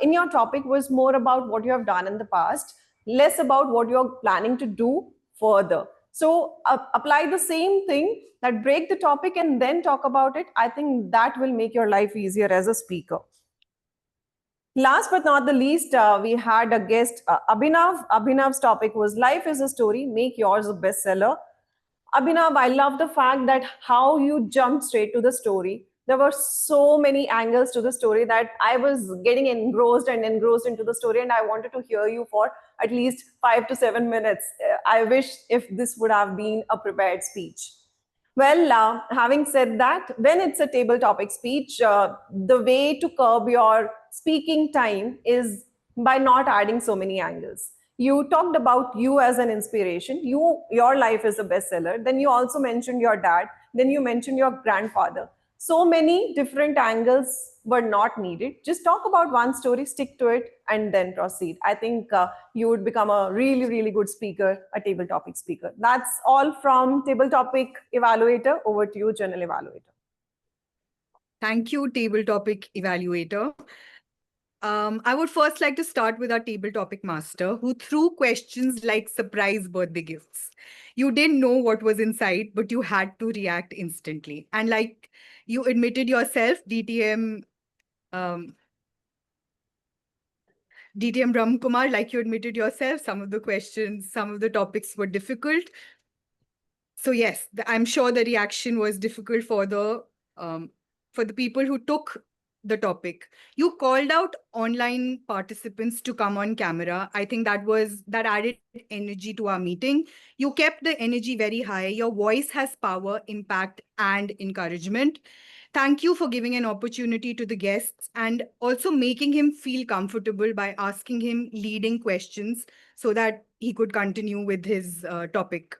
in your topic was more about what you have done in the past, less about what you're planning to do further. So apply the same thing, that break the topic and then talk about it. I think that will make your life easier as a speaker. Last but not the least, we had a guest, Abhinav. Abhinav's topic was Life is a Story, Make Yours a Bestseller. Abhinav, I love the fact that how you jumped straight to the story. There were so many angles to the story that I was getting engrossed into the story, and I wanted to hear you for at least 5 to 7 minutes. I wish if this would have been a prepared speech. Well, having said that, when it's a table topic speech, the way to curb your speaking time is by not adding so many angles. You talked about you as an inspiration. Your life is a bestseller. Then you also mentioned your dad. Then you mentioned your grandfather. So many different angles were not needed. Just talk about one story, stick to it, and then proceed. I think you would become a really, really good speaker, a table topic speaker. That's all from Table Topic Evaluator. Over to you, General Evaluator. Thank you, Table Topic Evaluator. I would first like to start with our table topic master, who threw questions like surprise birthday gifts. You didn't know what was inside, but you had to react instantly. And like you admitted yourself, DTM Brahmakumar, like you admitted yourself, some of the questions, some of the topics were difficult. So yes, I'm sure the reaction was difficult for the people who took the topic. You called out online participants to come on camera. I think that added energy to our meeting. You kept the energy very high. Your voice has power, impact, and encouragement. Thank you for giving an opportunity to the guests and also making him feel comfortable by asking him leading questions so that he could continue with his topic.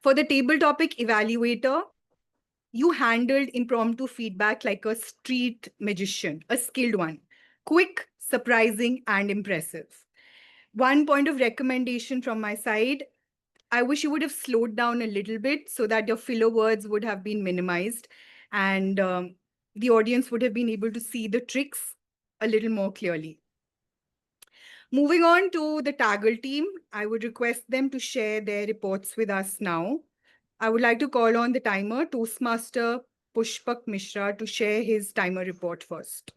For the table topic evaluator, you handled impromptu feedback like a street magician, a skilled one. Quick, surprising, and impressive. One point of recommendation from my side, I wish you would have slowed down a little bit so that your filler words would have been minimized and the audience would have been able to see the tricks a little more clearly. Moving on to the TAGL team, I would request them to share their reports with us now. I would like to call on the timer, Toastmaster Pushpak Mishra, to share his timer report first.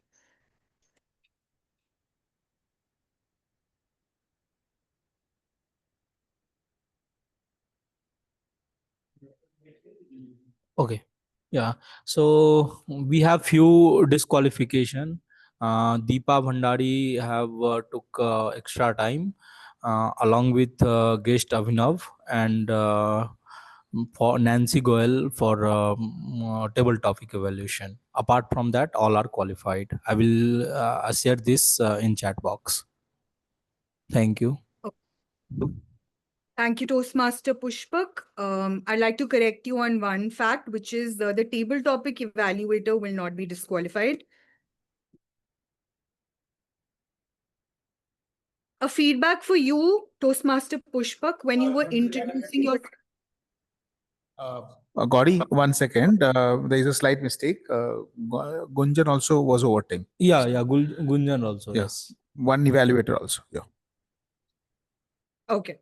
Okay. Yeah. So we have few disqualification. Deepa Bhandari have took extra time along with guest Abhinav and for Nancy Goel for table topic evaluation. Apart from that, all are qualified. I will share this in chat box. Thank you. Thank you, Toastmaster Pushpak. I'd like to correct you on one fact, which is the table topic evaluator will not be disqualified. A feedback for you, Toastmaster Pushpak, when you were introducing your... Gauri, 1 second. There is a slight mistake. Gunjan also was voting. Yeah, Gunjan also. Yeah. Yes. One evaluator also. Yeah. Okay.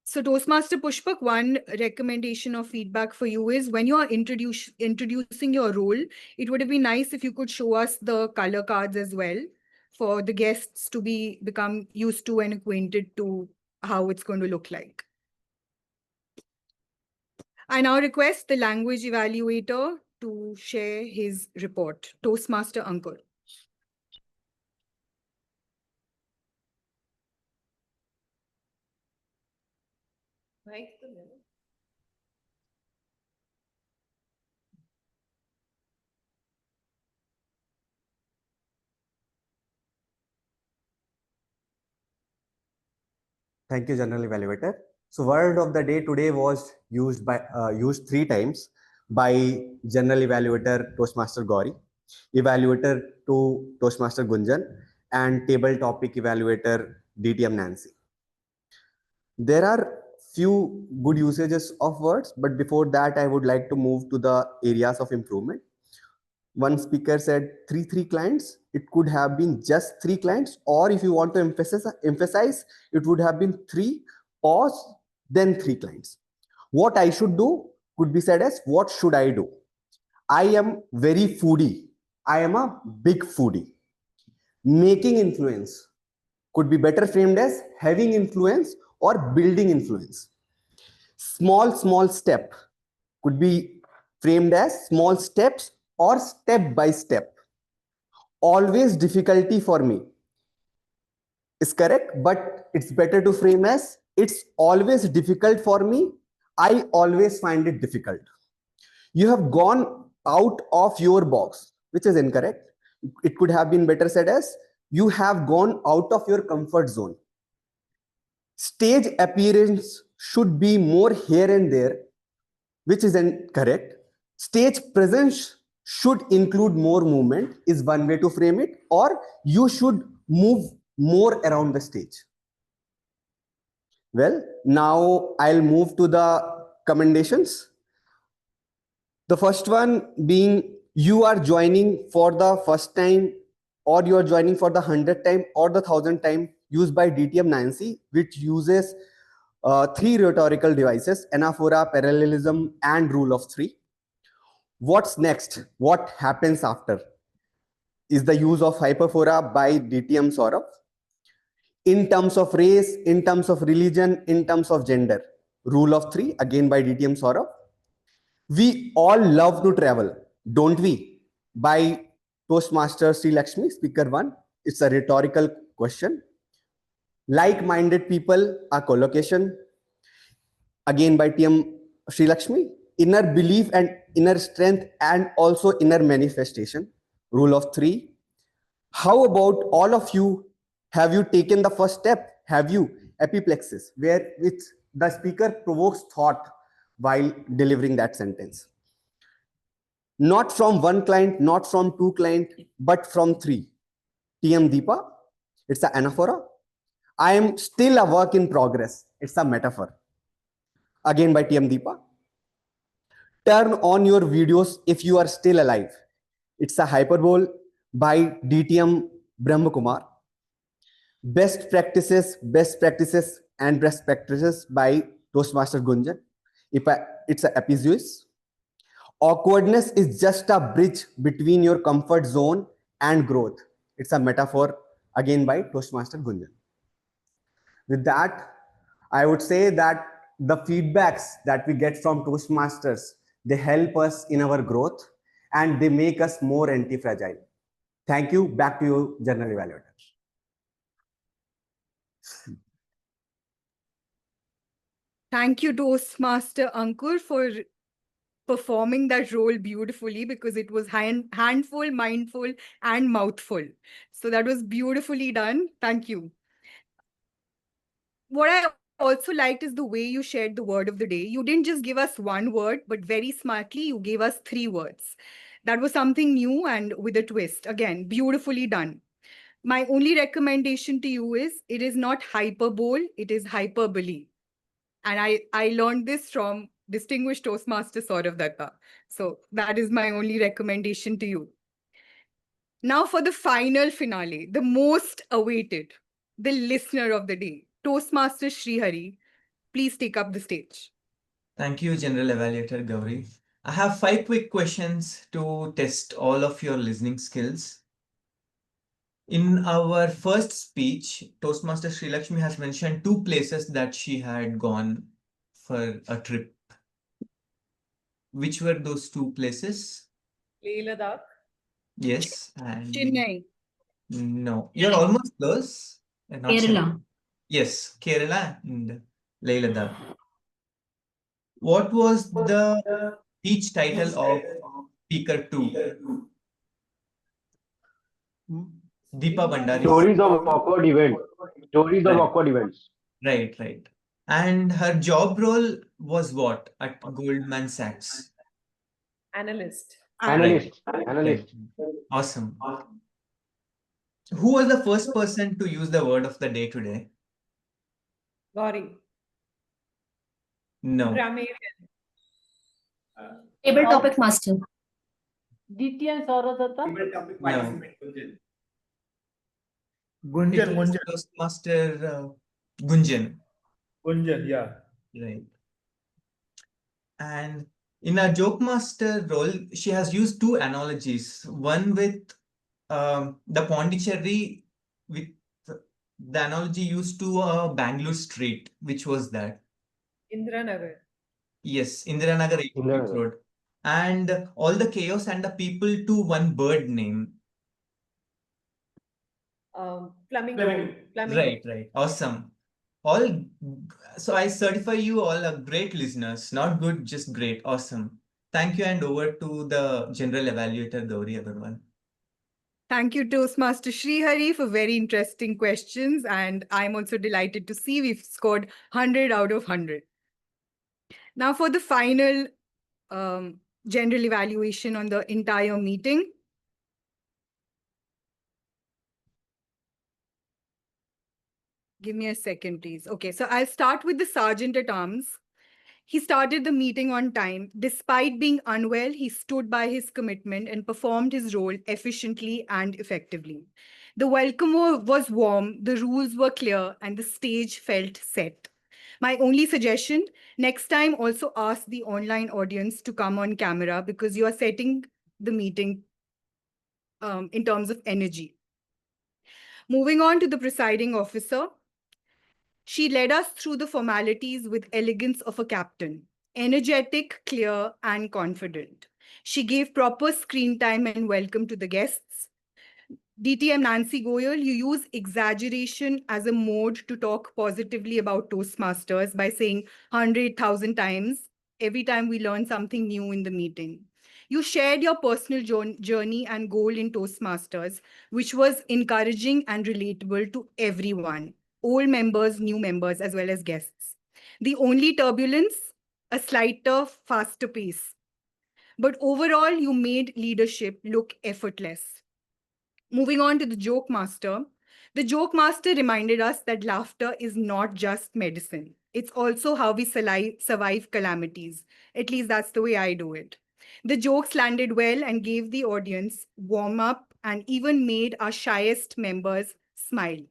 So Toastmaster Pushpak, one recommendation or feedback for you is when you are introducing your role, it would have been nice if you could show us the color cards as well for the guests to become used to and acquainted to how it's going to look like. I now request the language evaluator to share his report. Toastmaster Ankur. Thank you, General Evaluator. So word of the day today was used 3 times by General Evaluator Toastmaster Gauri, Evaluator to Toastmaster Gunjan, and Table Topic Evaluator DTM Nancy. There are few good usages of words, but before that, I would like to move to the areas of improvement. One speaker said three clients. It could have been just 3 clients, or if you want to emphasize, it would have been 3, pause, then 3 clients. What I should do could be said as what should I do? I am very foodie. I am a big foodie. Making influence could be better framed as having influence or building influence. Small step could be framed as small steps or step by step. Always difficulty for me is correct, but it's better to frame as it's always difficult for me. I always find it difficult. You have gone out of your box, which is incorrect. It could have been better said as you have gone out of your comfort zone. Stage appearance should be more here and there, which is incorrect. Stage presence should include more movement is one way to frame it, or you should move more around the stage. Well, now I'll move to the commendations. The first one being you are joining for the first time, or you are joining for the 100th time or the 1000th time, used by DTM Nancy, which uses 3 rhetorical devices: anaphora, parallelism, and rule of 3. What's next? What happens after? Is the use of hyperphora by DTM Sourav. In terms of race, in terms of religion, in terms of gender, rule of 3 again by DTM Sourav. We all love to travel, don't we? By Toastmasters Sri Lakshmi, speaker 1. It's a rhetorical question. Like-minded people, a collocation, again by TM Sri Lakshmi. Inner belief and inner strength, and also inner manifestation, rule of 3. How about all of you? Have you taken the first step? Have you? Epiplexis, where which the speaker provokes thought while delivering that sentence. Not from 1 client, not from 2 clients, but from 3. TM Deepa, it's an anaphora. I am still a work in progress. It's a metaphor. Again by TM Deepa. Turn on your videos if you are still alive. It's a hyperbole by DTM Brahmakumar. Best practices, and best practices by Toastmaster Gunjan. It's a epizois. Awkwardness is just a bridge between your comfort zone and growth. It's a metaphor again by Toastmaster Gunjan. With that, I would say that the feedbacks that we get from Toastmasters, they help us in our growth and they make us more anti-fragile. Thank you. Back to you, General Evaluator. Thank you, Toastmaster Ankur, for performing that role beautifully, because it was handful, mindful, and mouthful. So that was beautifully done. Thank you. What I also liked is the way you shared the word of the day. You didn't just give us 1 word, but very smartly, you gave us 3 words. That was something new and with a twist. Again, beautifully done. My only recommendation to you is it is not hyperbole, it is hyperbole. And I learned this from distinguished Toastmaster Sourav Dutta. So that is my only recommendation to you. Now for the final finale, the most awaited, the listener of the day, Toastmaster Sreehari. Please take up the stage. Thank you, General Evaluator Gauri. I have 5 quick questions to test all of your listening skills. In our first speech, Toastmaster Sri Lakshmi has mentioned 2 places that she had gone for a trip. Which were those 2 places? Leh Ladakh. Yes. And Chennai. No, you're almost close. Not Kerala. Chennai. Yes, Kerala and Leh Ladakh. What was the speech title of Speaker 2? Deepa Bhandari. Stories of awkward events. Stories of Right. awkward events. Right. And her job role was what at Goldman Sachs? Analyst. Analyst. Right. Awesome. Who was the first person to use the word of the day today? Gauri. No. Grammarian. Table topic master. DTM Sauradatta. Table topic No. participant Gunjan. It was Toastmaster Gunjan. Gunjan, yeah. Right. And in a joke master role, she has used two analogies. One with the Pondicherry, with the analogy used to Bangalore street. Which was that? Indiranagar. Yes, Indiranagar 86 Road. And all the chaos and the people to one bird name. Flamingo. Right. Awesome. So I certify you all are great listeners. Not good, just great. Awesome. Thank you, and over to the general evaluator, Gauri Agrawal. Thank you, Toastmaster Sreehari, for very interesting questions. And I'm also delighted to see we've scored 100 out of 100. Now for the final general evaluation on the entire meeting. Give me a second, please. Okay, so I'll start with the Sergeant at Arms. He started the meeting on time. Despite being unwell, he stood by his commitment and performed his role efficiently and effectively. The welcome was warm, the rules were clear, and the stage felt set. My only suggestion, next time also ask the online audience to come on camera because you are setting the meeting in terms of energy. Moving on to the presiding officer. She led us through the formalities with elegance of a captain, energetic, clear, and confident. She gave proper screen time and welcome to the guests. DTM Nancy Goel, you use exaggeration as a mode to talk positively about Toastmasters by saying 100,000 times every time we learn something new in the meeting. You shared your personal journey and goal in Toastmasters, which was encouraging and relatable to everyone, old members, new members, as well as guests. The only turbulence, a slighter, faster pace. But overall, you made leadership look effortless. Moving on to the joke master. The joke master reminded us that laughter is not just medicine. It's also how we survive calamities. At least that's the way I do it. The jokes landed well and gave the audience warm up and even made our shyest members smile.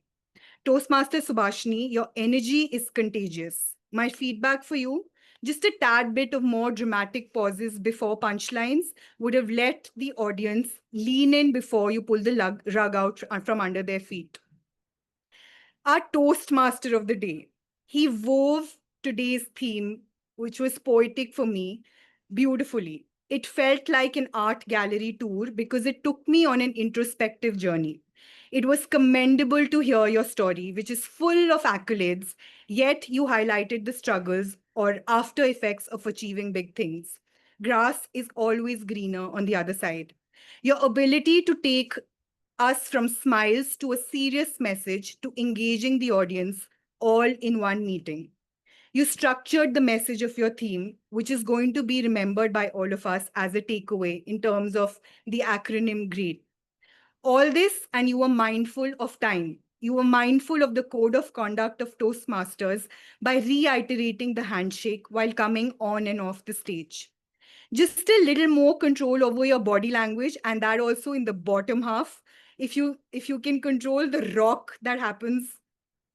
Toastmaster Shubhashini, your energy is contagious. My feedback for you, just a tad bit of more dramatic pauses before punchlines would have let the audience lean in before you pull the rug out from under their feet. Our Toastmaster of the day, he wove today's theme, which was poetic for me, beautifully. It felt like an art gallery tour because it took me on an introspective journey. It was commendable to hear your story, which is full of accolades, yet you highlighted the struggles or after effects of achieving big things. Grass is always greener on the other side. Your ability to take us from smiles to a serious message to engaging the audience all in one meeting. You structured the message of your theme, which is going to be remembered by all of us as a takeaway in terms of the acronym GREAT. All this, and you were mindful of time. You were mindful of the code of conduct of Toastmasters by reiterating the handshake while coming on and off the stage. Just a little more control over your body language, and that also in the bottom half. If you can control the rock that happens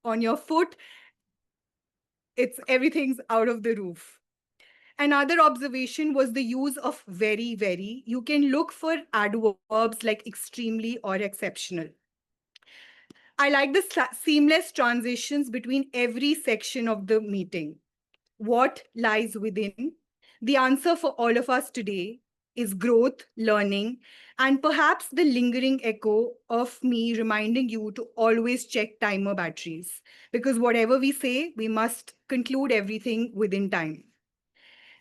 on your foot, everything's out of the roof. Another observation was the use of very, very. You can look for adverbs like extremely or exceptional. I like the seamless transitions between every section of the meeting. What lies within? The answer for all of us today is growth, learning, and perhaps the lingering echo of me reminding you to always check timer batteries. Because whatever we say, we must conclude everything within time.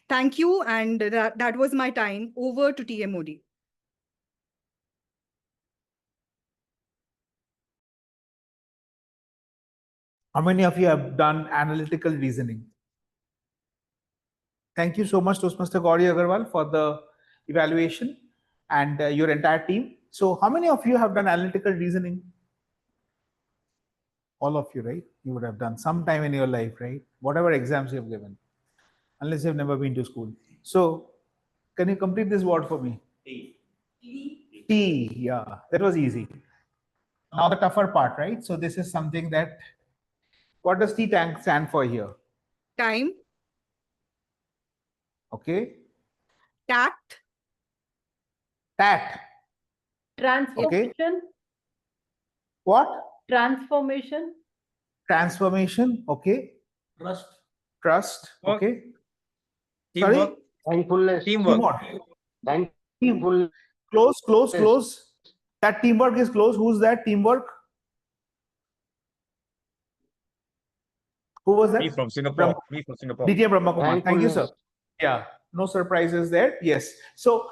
Thank you, and that was my time. Over to TMOD. How many of you have done analytical reasoning? Thank you so much, Toastmaster Gauri Agrawal, for the evaluation and your entire team. So how many of you have done analytical reasoning? All of you, right? You would have done some time in your life, right? Whatever exams you have given. unless you've never been to school. So, can you complete this word for me? T. Yeah, that was easy. Now the tougher part, right? So this is something that, what does T stand for here? Time. Okay. Tact. Tact. Transformation. Okay. What? Transformation. Transformation. Okay. Trust. Trust. Okay. Teamwork. Sorry? Thankfulness. Teamwork. Thankful. Close. That teamwork is close. Who's that teamwork? Who was that? Me from Singapore. Me from Singapore. DTM Brahmakumar. Thank you, sir. Thankfulness. Yeah, no surprises there. Yes. So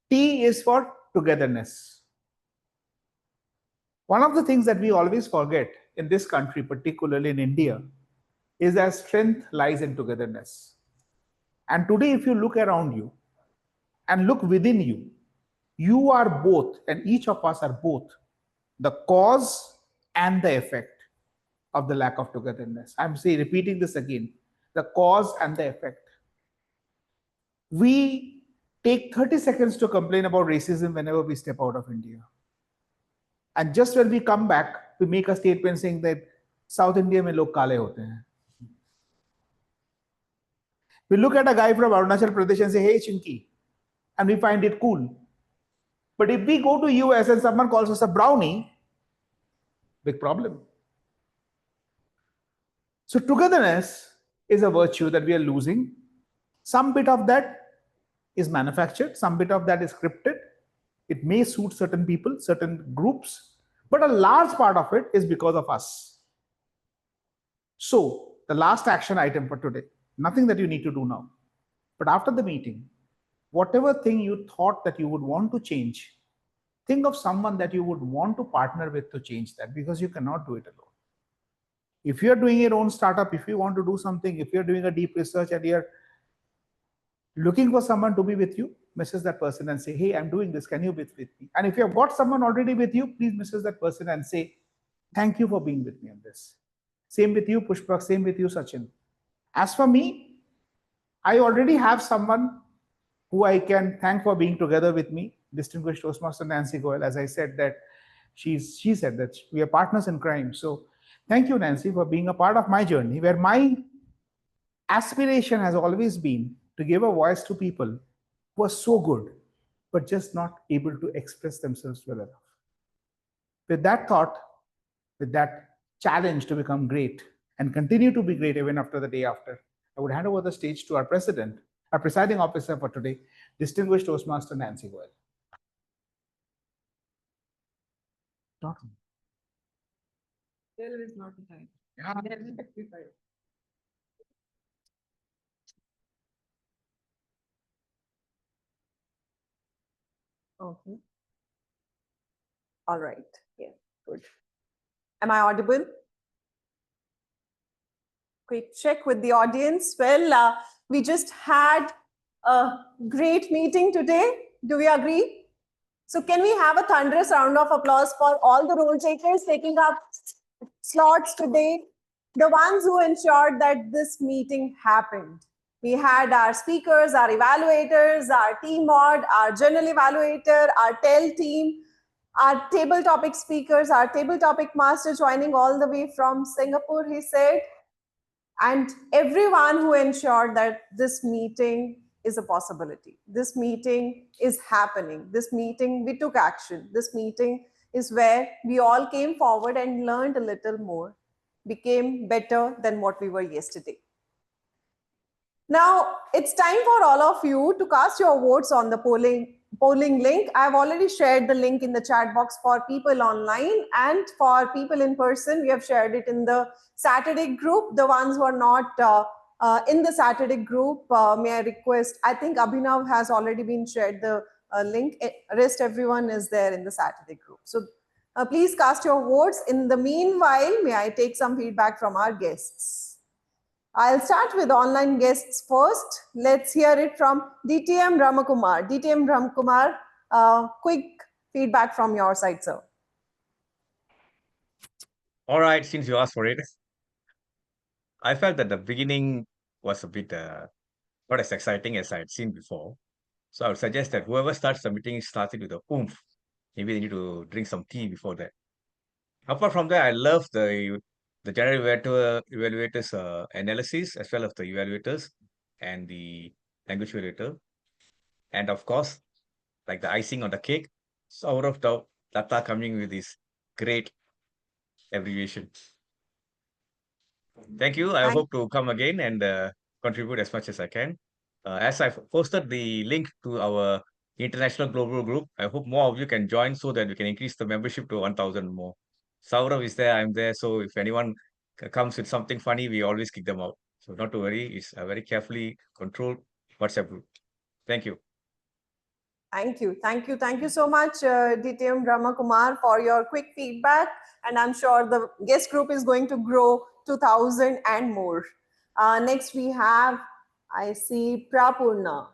T is for togetherness. One of the things that we always forget in this country, particularly in India, is that strength lies in togetherness. And today, if you look around you and look within you, you are both, and each of us are both, the cause and the effect of the lack of togetherness. I'm repeating this again, the cause and the effect. We take 30 seconds to complain about racism whenever we step out of India. And just when we come back, we make a statement saying that South India mein log kale hote hain. We look at a guy from Arunachal Pradesh and say, hey, Chinky, and we find it cool. But if we go to US and someone calls us a brownie, big problem. So togetherness is a virtue that we are losing. Some bit of that is manufactured, some bit of that is scripted. It may suit certain people, certain groups, but a large part of it is because of us. So the last action item for today, nothing that you need to do now, but after the meeting, whatever thing you thought that you would want to change, think of someone that you would want to partner with to change that, because you cannot do it alone. If you're doing your own startup, if you want to do something, if you're doing a deep research and you're looking for someone to be with you, message that person and say, hey, I'm doing this, can you be with me? And if you have got someone already with you, please message that person and say, thank you for being with me on this. Same with you, Pushpak, same with you, Sachin. As for me, I already have someone who I can thank for being together with me, distinguished Toastmaster Nancy Goel. As I said that, she said that we are partners in crime. So thank you, Nancy, for being a part of my journey, where my aspiration has always been to give a voice to people who are so good, but just not able to express themselves well enough. With that thought, with that challenge to become great and continue to be great even after the day after, I would hand over the stage to our president, our presiding officer for today, distinguished Toastmaster Nancy Goel. There is not a time. Okay. All right. Yeah, good. Am I audible? Quick check with the audience. Well, we just had a great meeting today. Do we agree? So can we have a thunderous round of applause for all the role takers taking up slots today, the ones who ensured that this meeting happened. We had our speakers, our evaluators, our TMOD, our general evaluator, our TEL team, our table topic speakers, our table topic master joining all the way from Singapore, he said, and everyone who ensured that this meeting is a possibility. This meeting is happening. This meeting, we took action. This meeting is where we all came forward and learned a little more, became better than what we were yesterday. Now, it's time for all of you to cast your votes on the polling link. I've already shared the link in the chat box for people online, and for people in person, we have shared it in the Saturday group. The ones who are not in the Saturday group, may I request, I think Abhinav has already been shared the link. Rest everyone is there in the Saturday group. So please cast your votes. In the meanwhile, may I take some feedback from our guests? I'll start with online guests first. Let's hear it from DTM Brahmakumar. DTM Brahmakumar, quick feedback from your side, sir. All right, since you asked for it, I felt that the beginning was a bit not as exciting as I had seen before. So I would suggest that whoever starts the meeting starts it with a oomph. Maybe they need to drink some tea before that. Apart from that, I love the general evaluators analysis as well as the evaluators and the language evaluator. And of course, like the icing on the cake, Sourav Dutta coming with this great abbreviation. Thank you. I hope to come again and contribute as much as I can. As I've posted the link to our international global group, I hope more of you can join so that we can increase the membership to 1,000 more. Sourav is there, I'm there. So if anyone comes with something funny, we always kick them out. So not to worry, it's a very carefully controlled WhatsApp group. Thank you. Thank you. Thank you. Thank you so much, DTM Brahmakumar, for your quick feedback. And I'm sure the guest group is going to grow to 1,000 and more. Next, we have, I see Prapurna.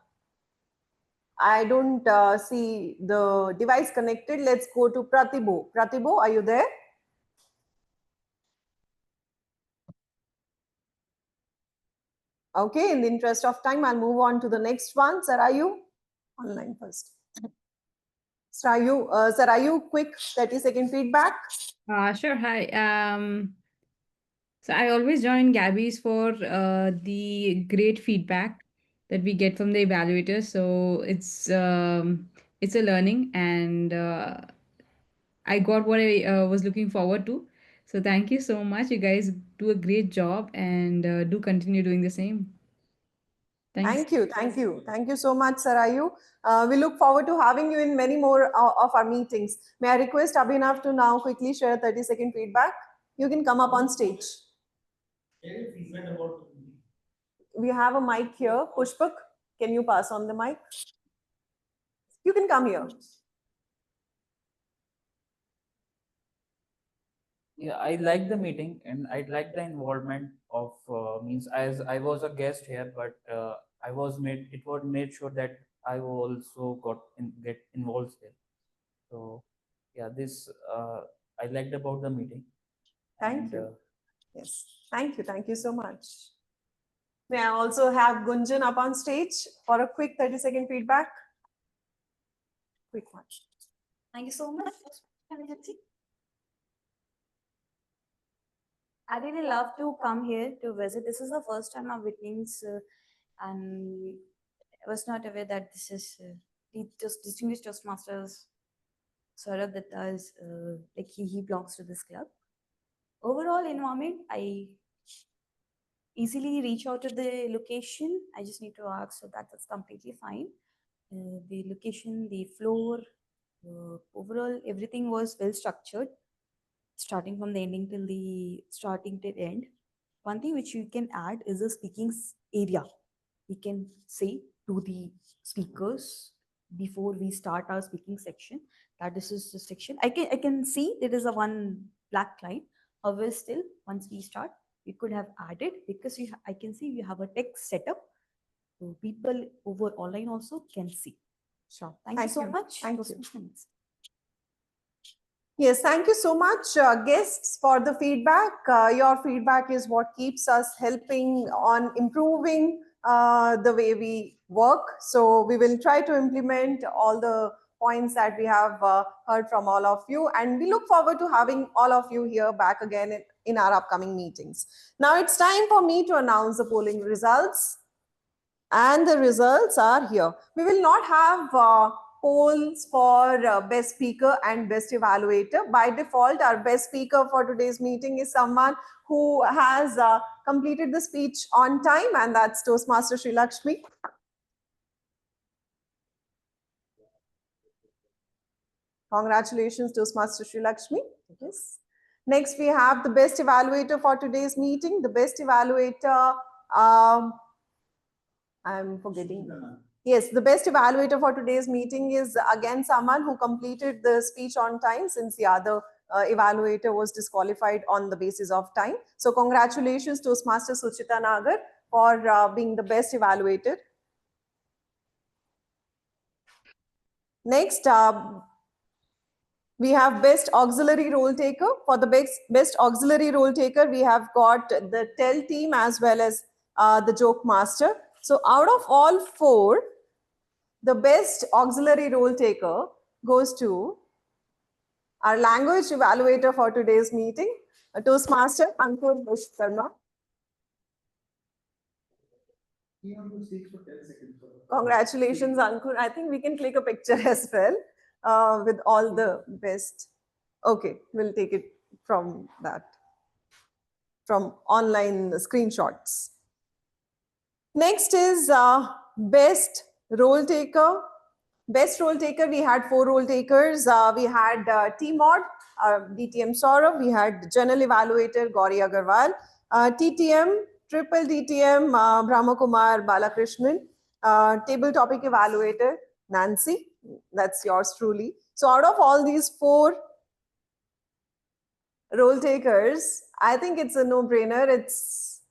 I don't see the device connected. Let's go to Pratibhu. Pratibhu, are you there? Okay, in the interest of time, I'll move on to the next one. Sir, are you online first? Sir, are you quick 30-second feedback? Sure. Hi. So I always join Gabbys for the great feedback that we get from the evaluators. So it's a learning, and I got what I was looking forward to. So thank you so much. You guys do a great job, and do continue doing the same. Thank you. Thank you. Thank you so much, Sarayu. We look forward to having you in many more of our meetings. May I request Abhinav to now quickly share 30-second feedback? You can come up on stage. We have a mic here. Pushpak, can you pass on the mic? You can come here. Yeah, I like the meeting and I like the involvement of means as I was a guest here, but I was made sure that I also get involved here. So yeah, this I liked about the meeting. Thank you. Yes, thank you. Thank you so much. May I also have Gunjan up on stage for a quick 30-second feedback? Quick one. Thank you so much. I really love to come here to visit. This is the first time I'm witnessing, and I was not aware that this is just distinguished toastmasters. Sourav Dutta is like he belongs to this club. Overall environment, I easily reach out to the location. I just need to ask, so that's completely fine. The location, the floor, overall everything was well structured, starting from the ending till the starting till end. One thing which you can add is the speaking area. We can say to the speakers before we start our speaking section that this is the section. I can see there is a one black line. However, still once we start, we could have added, because I can see we have a text setup, so people over online also can see. Sure. Thank you so much. Thank you. Yes, thank you so much, guests, for the feedback. Your feedback is what keeps us helping on improving the way we work. So we will try to implement all the points that we have heard from all of you. And we look forward to having all of you here back again in our upcoming meetings. Now it's time for me to announce the polling results. And the results are here. We will not have polls for best speaker and best evaluator. By default, our best speaker for today's meeting is someone who has completed the speech on time, and that's Toastmaster Sri Lakshmi. Congratulations, Toastmaster Sri Lakshmi. Yes. Next, we have the best evaluator for today's meeting. The best evaluator, I'm forgetting. Yes, the best evaluator for today's meeting is again someone who completed the speech on time, since the other evaluator was disqualified on the basis of time. So congratulations to Toastmaster Suchita Nagar for being the best evaluator. Next, we have best auxiliary role taker. For the best auxiliary role taker, we have got the TEL team as well as the joke master. So out of all 4, the best auxiliary role taker goes to our language evaluator for today's meeting, a Toastmaster, Ankur Sharma. Congratulations, Ankur. I think we can click a picture as well with all the best. Okay, we'll take it from that, from online screenshots. Next is best role taker. Best role taker, we had 4 role takers. We had TMOD, DTM Sourav, we had General Evaluator Gauri Agrawal, TTM, Triple DTM Brahmakumar Balakrishnan, Table Topic Evaluator Nancy, that's yours truly. So out of all these 4 role takers, I think it's a no-brainer. It's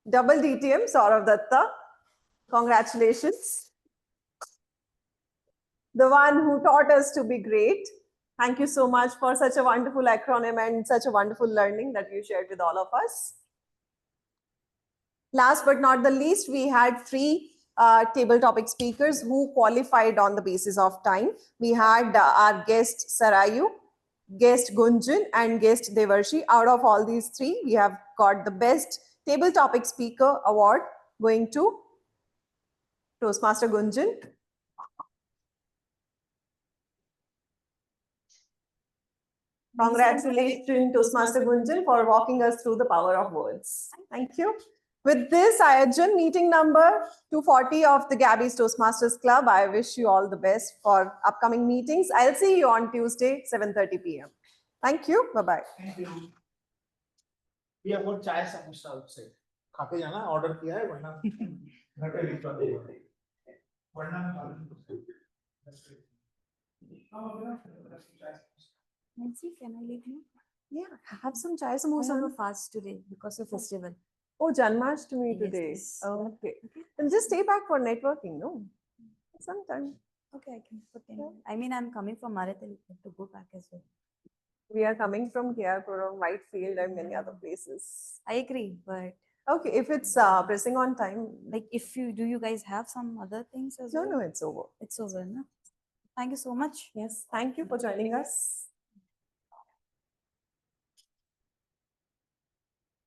double DTM Sourav Dutta. Congratulations. The one who taught us to be great. Thank you so much for such a wonderful acronym and such a wonderful learning that you shared with all of us. Last but not the least, we had 3 table topic speakers who qualified on the basis of time. We had our guest Sarayu, guest Gunjan, and guest Devarshi. Out of all these 3, we have got the best table topic speaker award going to Toastmaster Gunjan. Congratulations, Toastmaster Gunjan, for walking us through the power of words. Thank you. With this, I adjourn meeting number 240 of the Gabbys Toastmasters Club. I wish you all the best for upcoming meetings. I'll see you on Tuesday, 7:30 p.m. Thank you. Bye-bye. Thank you. We have got chai samosa outside. खाके जाना order किया है वरना घर पे लिखवा देंगे वरना Nancy, can I leave you? Yeah, have some chai samosa. I have a fast today because of festival. Oh, Janmashtami Yes, today. yes. Oh, okay. Then just stay back for networking, no? Sometime. Okay, I can put in. I mean, I'm coming from Marathali to go back as well. We are coming from Kiarpuram, Whitefield, and many other places. I agree, but okay, if it's pressing on time, like if you do, you guys have some other things as no, well? no, it's over. It's over, no? Thank you so much. Yes, thank you for joining us.